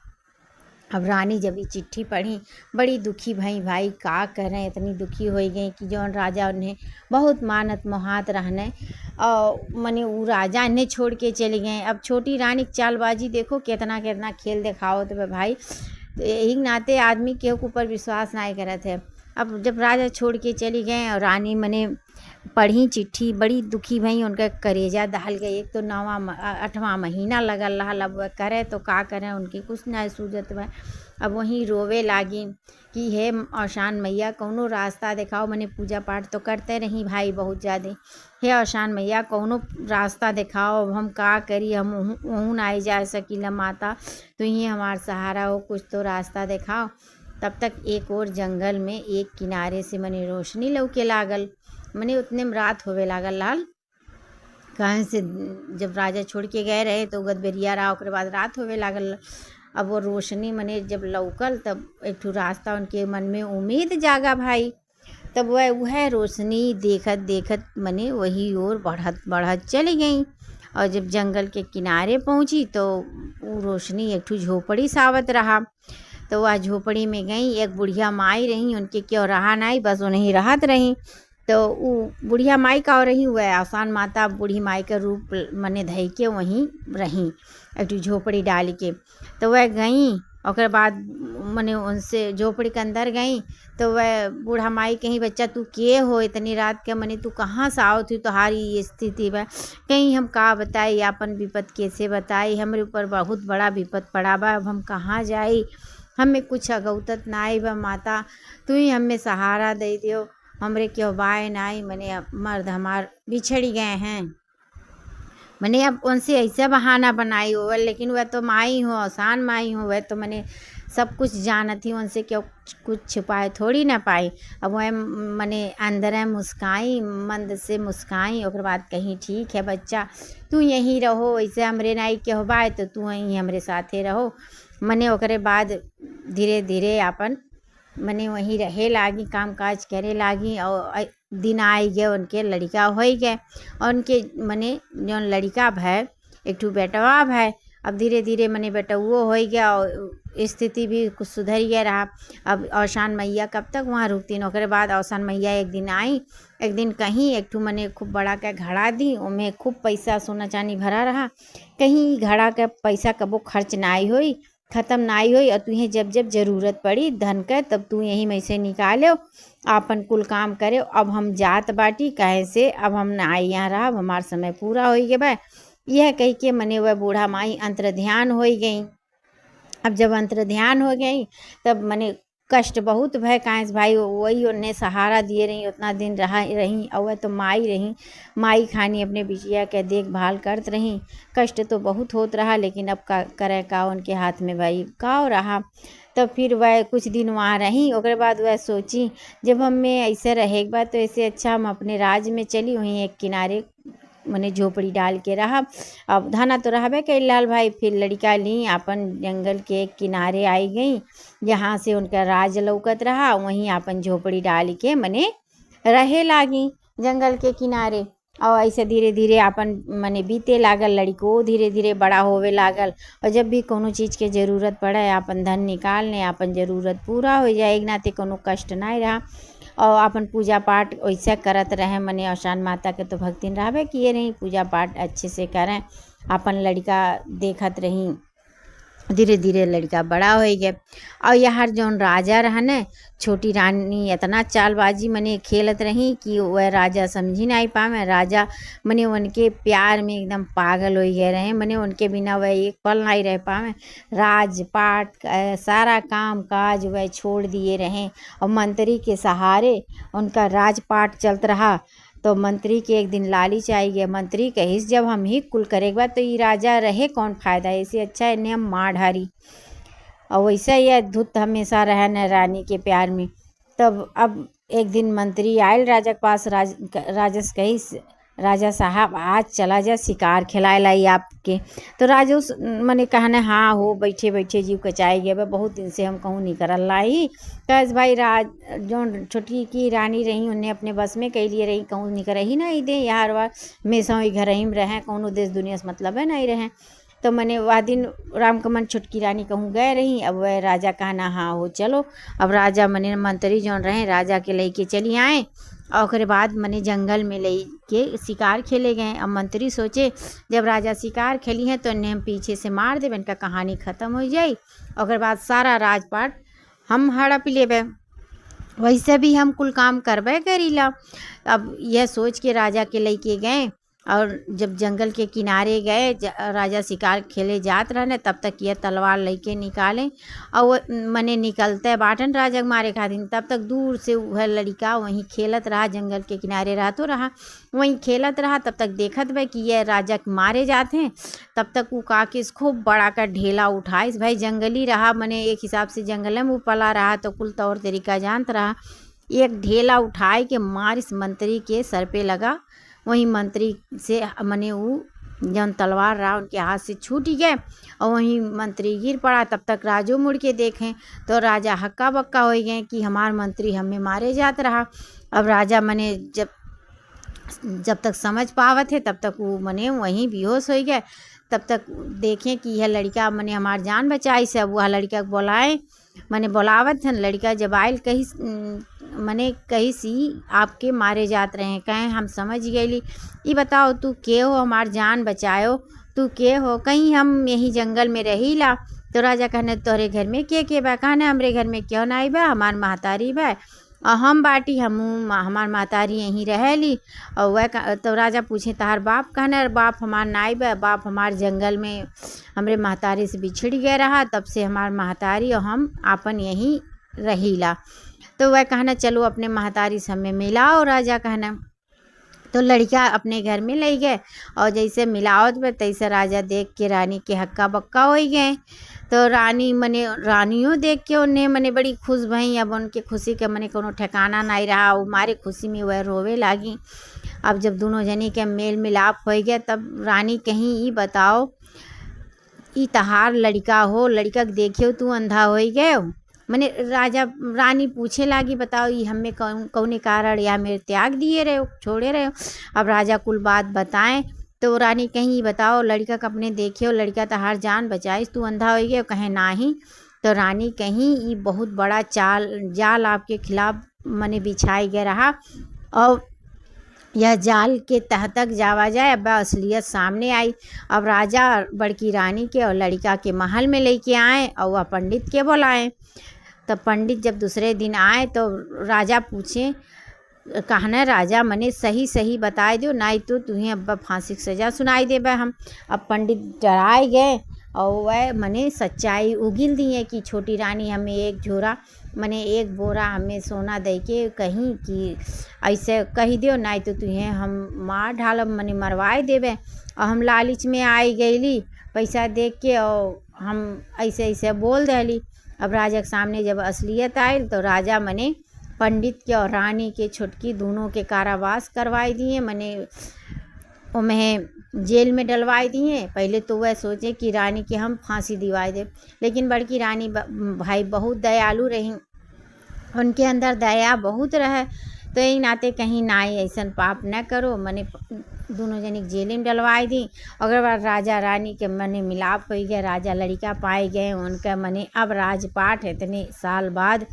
अब रानी जब ये चिट्ठी पढ़ी बड़ी दुखी भई, भाई का करें, इतनी दुखी हो गई कि जौन राजा उन्हें बहुत मानत मोहात रहने और मने वो राजा इन्हें छोड़ के चले गए। अब छोटी रानी की चालबाजी देखो, कितना कितना खेल दिखाओ तो भाई, तो यही नाते आदमी के ऊपर विश्वास नहीं करत है। अब जब राजा छोड़ के चली गए और रानी मने पढ़ी चिट्ठी, बड़ी दुखी भई, उनका करेजा दहल गई। एक तो 8वां महीना लगल रहा, अब वह करे तो का करें, उनकी कुछ नहीं सूझत बा। अब वहीं रोवे लागी कि हे औशान मैया कौनो रास्ता दिखाओ, मने पूजा पाठ तो करते रही भाई बहुत ज़्यादा, हे औशान मैया कौनो रास्ता दिखाओ, अब हम का करी, हम वहीं नहीं जा सकीला माता, तो ये हमार सहारा हो, कुछ तो रास्ता दिखाओ। तब तक एक और जंगल में एक किनारे से मने रोशनी लौके लागल, मने उतने में रात होवे लागल लाल। कहीं से जब राजा छोड़ के गए रहे तो गदबेरिया रहा, उसके बाद रात होवे लागल। अब वो रोशनी मने जब लौकल तब एक ठो रास्ता उनके मन में उम्मीद जागा भाई। तब वह रोशनी देखत देखत मने वही ओर बढ़त बढ़त चली गई और जब जंगल के किनारे पहुंची तो वो रोशनी एक ठो झोपड़ी सावत रहा। तो वह झोपड़ी में गई, एक बुढ़िया माई रही, उनके क्यों रहा नहीं, बस उन्हीं रहत रही। तो वो बुढ़िया माई का रही, वह आसान माता बूढ़ी माई का रूप मने धई के वहीं रही एक झोपड़ी डाल के। तो वह गई और बाद मने उनसे झोपड़ी के अंदर गई तो वह बूढ़ा माई कहीं बच्चा तू के हो इतनी रात के, मने तू कहाँ से आओ थी, तुम्हारी ये स्थिति बा, कहीं हम का बताई अपन विपत कैसे बताई, हमारे ऊपर बहुत बड़ा विपत पड़ा बा, अब हम कहाँ जाई, हमें कुछ अगौतत नाई बा माता, तू ही हमें सहारा दे दियो, हमरे क्यों बाय नाई, मने अब मर्द हमार बिछड़ी गए हैं। मने अब उनसे ऐसा बहाना बनाई हो, लेकिन वह तो माई हो, आसान माई हो, वह तो मने सब कुछ जानत थी, उनसे क्यों कुछ छुपाए थोड़ी ना पाई। अब वह मने अंदर मुस्काई, मंद से मुस्काई, और बाद कहीं ठीक है बच्चा तू यहीं रहो, ऐसे हमरे नाई के हो बाय तो तू यहीं हमरे साथे रहो। मने ओकरे बाद धीरे धीरे अपन मने वहीं रहे लागी, काम काज करे लागी और दिन आई गए, उनके लड़का हो गए और उनके मने जो लड़का भय एक ठो बेटवा भय। अब धीरे धीरे मने बेटुओ हो गया और स्थिति भी कुछ सुधर गया रहा। अब औशान मैया कब तक वहाँ रुकती, ओकरे बाद औशान मैया एक दिन आई, एक दिन कहीं एक ठो मने खूब बड़ा का घड़ा दी, उनमें खूब पैसा सोना चांदी भरा रहा, कहीं घड़ा का पैसा कबो खर्च नाई हुई, ख़त्म नाई हुई, और तुम्हें जब जब ज़रूरत पड़ी धन का तब तू यहीं में से निकालो, आपन कुल काम करे, अब हम जात बाटी कहे से, अब हम ना आई यहाँ रहा, हमार समय पूरा हो गया बा। यह कह के मने वह बूढ़ा माई अंतर ध्यान हो गई। अब जब अंतर ध्यान हो गई तब मने कष्ट बहुत भय काहे से भाई वही उन्हें सहारा दिए रही, उतना दिन रहा रही और तो माई रही, माई खानी अपने बिटिया के देखभाल करत रही। कष्ट तो बहुत होत रहा, लेकिन अब का करे का, उनके हाथ में भाई का रहा। तो फिर वह कुछ दिन वहाँ रही, ओकरे बाद वह सोची जब हमें ऐसे रहेगा तो ऐसे अच्छा हम अपने राज्य में चली, वहीं एक किनारे मने झोपड़ी डाल के रहा। अब धाना तो रहबे कैल लाल भाई। फिर लड़का ली अपन जंगल के किनारे आई गई, जहाँ से उनका राज लौकत रहा, वहीं अपन झोपड़ी डाल के मने रहे लागी जंगल के किनारे। और ऐसे धीरे धीरे अपन मने बीते लागल, लड़को धीरे धीरे बड़ा होवे लागल। और जब भी कोनो चीज़ के ज़रूरत पड़े अपन धन निकालने, अपन ज़रूरत पूरा हो जाए, एक नाते कोनो कष्ट नहीं रहा। और अपन पूजा पाठ वैसे करत रहे, मने आसान माता के तो भक्तिन रहबे किए रही, पूजा पाठ अच्छे से करें। अपन लड़का देखत रही, धीरे धीरे लड़का बड़ा हो गया। और यार जौन राजा रहा न, छोटी रानी इतना चालबाजी मने खेलत रही कि वह राजा समझी नहीं पावे। राजा मने उनके प्यार में एकदम पागल हो गए रहे, मने उनके बिना वह एक पल नहीं रह पावे। राजपाट सारा काम काज वह छोड़ दिए रहे और मंत्री के सहारे उनका राजपाट चलत रहा। तो मंत्री के एक दिन लालच आई गया। मंत्री कहिस जब हम ही कुल करेगा तो ये राजा रहे कौन फायदा, ऐसे अच्छा इन्हें हम मार ढारी। और वैसा ही धुत हमेशा रहे न रानी के प्यार में। तब अब एक दिन मंत्री आयल राजा के पास, राजा से कहिस राजा साहब आज चला जा शिकार खिलाए लाई आपके। तो राजा उस मने कहने हाँ हो, बैठे बैठे जीव कचाई गए, बहुत दिन से हम कहूँ नहीं करल लाई। कस भाई जो छोटी की रानी रही उन्हें अपने बस में कह लिए रही, कहूँ नहीं कर ही नहीं दे यार वार हमेशा ही घर ही में रहें, कहूँ देश दुनिया से मतलब है नहीं रहें। तो मैंने वह दिन राम कमन छोटकी रानी कहूँ गए रही। अब वह राजा कहना हाँ हो चलो। अब राजा मने मंत्री जौन रहे राजा के लेके चली आए, और उसके बाद मने जंगल में ले के शिकार खेले गए। अब मंत्री सोचे जब राजा शिकार खेली हैं तो इन्हें हम पीछे से मार देवे, इनका कहानी ख़त्म हो जाए, और बाद सारा राजपाट हम हड़प लेबे, वैसे भी हम कुल काम करबे करीला। अब यह सोच के राजा के लेके गए, और जब जंगल के किनारे गए राजा शिकार खेले जात रहे, तब तक यह तलवार लेके निकाले और वो मने निकलते बाटन राजा मारे खातिर। तब तक दूर से वह लड़का वहीं खेलत रहा, जंगल के किनारे रहतो रहा, वहीं खेलत रहा। तब तक देखत भाई कि यह राजा मारे जाते हैं। तब तक वो काकिस खूब बड़ा का ढेला उठाइस, भाई जंगली रहा, मने एक हिसाब से जंगल में वो पला रहा तो कुल तौर तरीका जानत रहा। एक ढेला उठाए के मारिस मंत्री के सर पे लगा, वहीं मंत्री से मने वो जौन तलवार रहा उनके हाथ से छूट गए और वहीं मंत्री गिर पड़ा। तब तक राजो मुड़ के देखें तो राजा हक्का बक्का हो गए कि हमार मंत्री हमें मारे जात रहा। अब राजा मने जब तक समझ पावत है तब तक वो मने वहीं बेहोश हो गए। तब तक देखें कि यह लड़का मने हमार जान बचाई से। अब वह लड़का को बुलाए, मने बुलावत है। लड़का जब आयल कही मने कही सी आपके मारे जात रहे हैं, कहें हम समझ गईली, ये बताओ तू के हो, हमार जान बचायो, तू के हो? कहीं हम यही जंगल में रही ला। तो राजा कहने तोहरे घर में के बा? कहने हमरे घर में क्यों नहीं बा, हमार महतारी बा और हम बाटी, हमार महतारी यहीं रहेली। और वह तो राजा पूछे तहार बाप? कहने बाप हमार नाई बा, बाप हमार जंगल में हमरे महतारी से बिछड़ गए रहा, तब से हमार महतारी और हम आपन यहीं रहीला। तो वह कहना चलो अपने महतारी से हमें मिलाओ। राजा कहना तो लड़का अपने घर में ले गए और जैसे मिलावत में तैसे राजा देख के रानी के हक्का बक्का हो गए। तो रानी मने रानियों देख के उन्हें मने बड़ी खुश भई। अब उनके खुशी के मने कोनो ठिकाना नहीं रहा, वो मारे खुशी में वह रोवे लागी। अब जब दोनों जने के मेल मिलाप हो गया तब रानी कहीं ये बताओ ई तहार लड़का हो, लड़का के देखियो तू अंधा हो गए? मने रानी पूछे लागी बताओ ये हमें कौने कारण या मेरे त्याग दिए रहे हो, छोड़े रहे हो? अब राजा कुल बात बताएं तो रानी कहीं बताओ लड़का का अपने देखे हो, लड़का तहार जान बचाइस, तू अंधा हो गया? कहे नाही। तो रानी कहीं ये बहुत बड़ा जाल आपके खिलाफ मने बिछाई गया रहा और यह जाल के तह तक जावा जाए। अब असलियत सामने आई। अब राजा बड़की रानी के और लड़का के महल में लेके आए और वह पंडित के बुलाए। तब पंडित जब दूसरे दिन आए तो राजा पूछे, कहना राजा मने सही सही बताए दो, नहीं तो तुम्हें अब फांसी की सजा सुनाई देबे हम। अब पंडित डराए गए और वह मने सच्चाई उगिल दिए कि छोटी रानी हमें एक झोरा मने एक बोरा हमें सोना दे के कहीं कि ऐसे कही दियो नहीं तो तुहे हम मार ढालब मने मरवाए देवे। और हम लालच में आई गईली पैसा देख के और हम ऐसे ऐसे बोल दहली। अब राजा के सामने जब असलियत आयल तो राजा मने पंडित के और रानी के छोटकी दोनों के कारावास करवाई दिए मने उन्हें जेल में डलवाई दिए। पहले तो वह सोचे कि रानी के हम फांसी दिवाए दे, लेकिन बड़की रानी भाई बहुत दयालु रही, उनके अंदर दया बहुत रहे। तो यही नाते कहीं नाई ऐसा पाप न करो मने दोनों जनी जेल में डलवाई दी। अगर बाद राजा रानी के मने मिलाप हो गया, राजा लड़का पाए गए उनका मने अब राजपाट इतने साल बाद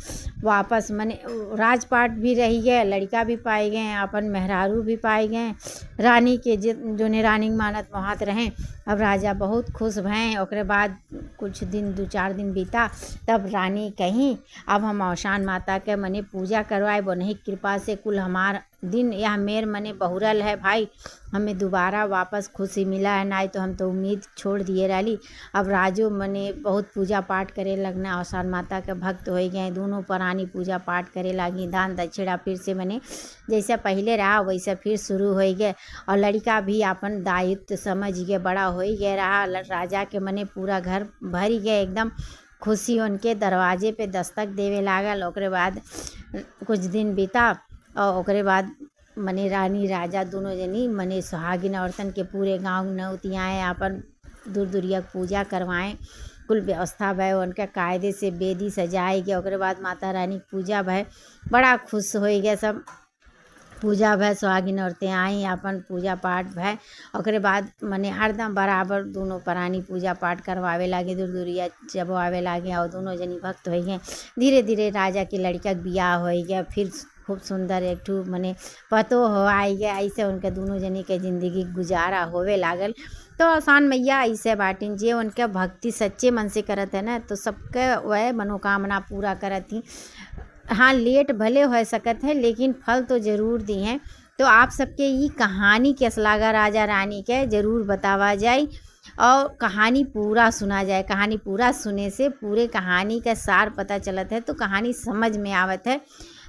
वापस मने राजपाट भी रही गए, लड़का भी पाए गए, अपन मेहरारू भी पाए गए, रानी के जो ने रानी मानत महत रहें। अब राजा बहुत खुश भएँ। ओकरे बाद कुछ दिन 2-4 दिन बीता तब रानी कहीं अब हम औसान माता के मने पूजा करवाए, उन्हीं कृपा से कुल हमार दिन यह मेर मने बहुरल है भाई, हमें दोबारा वापस खुशी मिला है, नहीं तो हम तो उम्मीद छोड़ दिए रही। अब राजो मने बहुत पूजा पाठ करे लगना, औसान माता के भक्त हो गए, दोनों प्राणी पूजा पाठ करे लगी, दान दक्षिणा फिर से मने जैसे पहले रहा वैसे फिर शुरू हो गए। और लड़का भी अपन दायित्व समझ गए, बड़ा हो गया रहा। राजा के मने पूरा घर भर गए, एकदम खुशी उनके दरवाजे पे दस्तक देवे लागल। ओकरे बाद कुछ दिन बीता और ओकरे बाद मने रानी राजा दोनों जनी मने सुहागिन औरतन के पूरे गांव नौतियाएँ अपन दूर दूरिया पूजा करवाएं, कुल व्यवस्था भय उनके कायदे से बेदी सजाए गए। ओकरे बाद माता रानी पूजा भय बड़ा खुश हो गए, सब पूजा भय सुहागिन औरतें आई अपन पूजा पाठ भय। ओकरे बाद मने हरदम बराबर दोनों प्राणी पूजा पाठ करवावे लागे, दूर दूरिया जब आवे लागे और दोनों जनी भक्त हो गए। धीरे धीरे राजा के लड़का के बियाह हो गया, फिर खूब सुंदर एक ठू मने पतो हो आई गया। ऐसे उनके दोनों जनी के ज़िंदगी गुजारा होवे लागल। तो आसान मैया ऐसे बाटिन जे उनके भक्ति सच्चे मन से करत है ना, तो सबके वह मनोकामना पूरा करत ही। हाँ लेट भले हो सकत है लेकिन फल तो ज़रूर दी हैं। तो आप सबके ये कहानी कैसा लगा राजा रानी के ज़रूर बतावा जाए और कहानी पूरा सुना जाए। कहानी पूरा सुने से पूरे कहानी का सार पता चलत है, तो कहानी समझ में आवत है।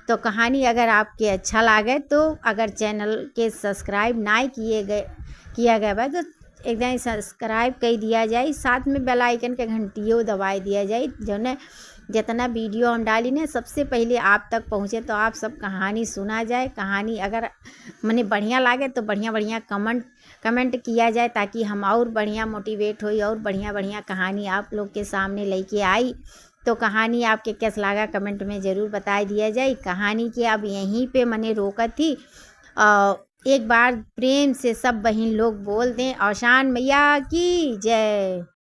तो कहानी अगर आपके अच्छा लगे तो अगर चैनल के सब्सक्राइब ना किया गया तो एकदम सब्सक्राइब कर दिया जाए, साथ में बेल आइकन के घंटियों दबाई दिया जाए, जो न जितना वीडियो हम डाली ना सबसे पहले आप तक पहुँचे। तो आप सब कहानी सुना जाए। कहानी अगर मने बढ़िया लगे तो बढ़िया बढ़िया कमेंट किया जाए, ताकि हम और बढ़िया मोटिवेट होई और बढ़िया बढ़िया कहानी आप लोग के सामने लेके आई। तो कहानी आपके कैसा लगा कमेंट में ज़रूर बता दिया जाए। कहानी के अब यहीं पे मने रोकत थी। एक बार प्रेम से सब बहन लोग बोल दें, औसान मैया की जय।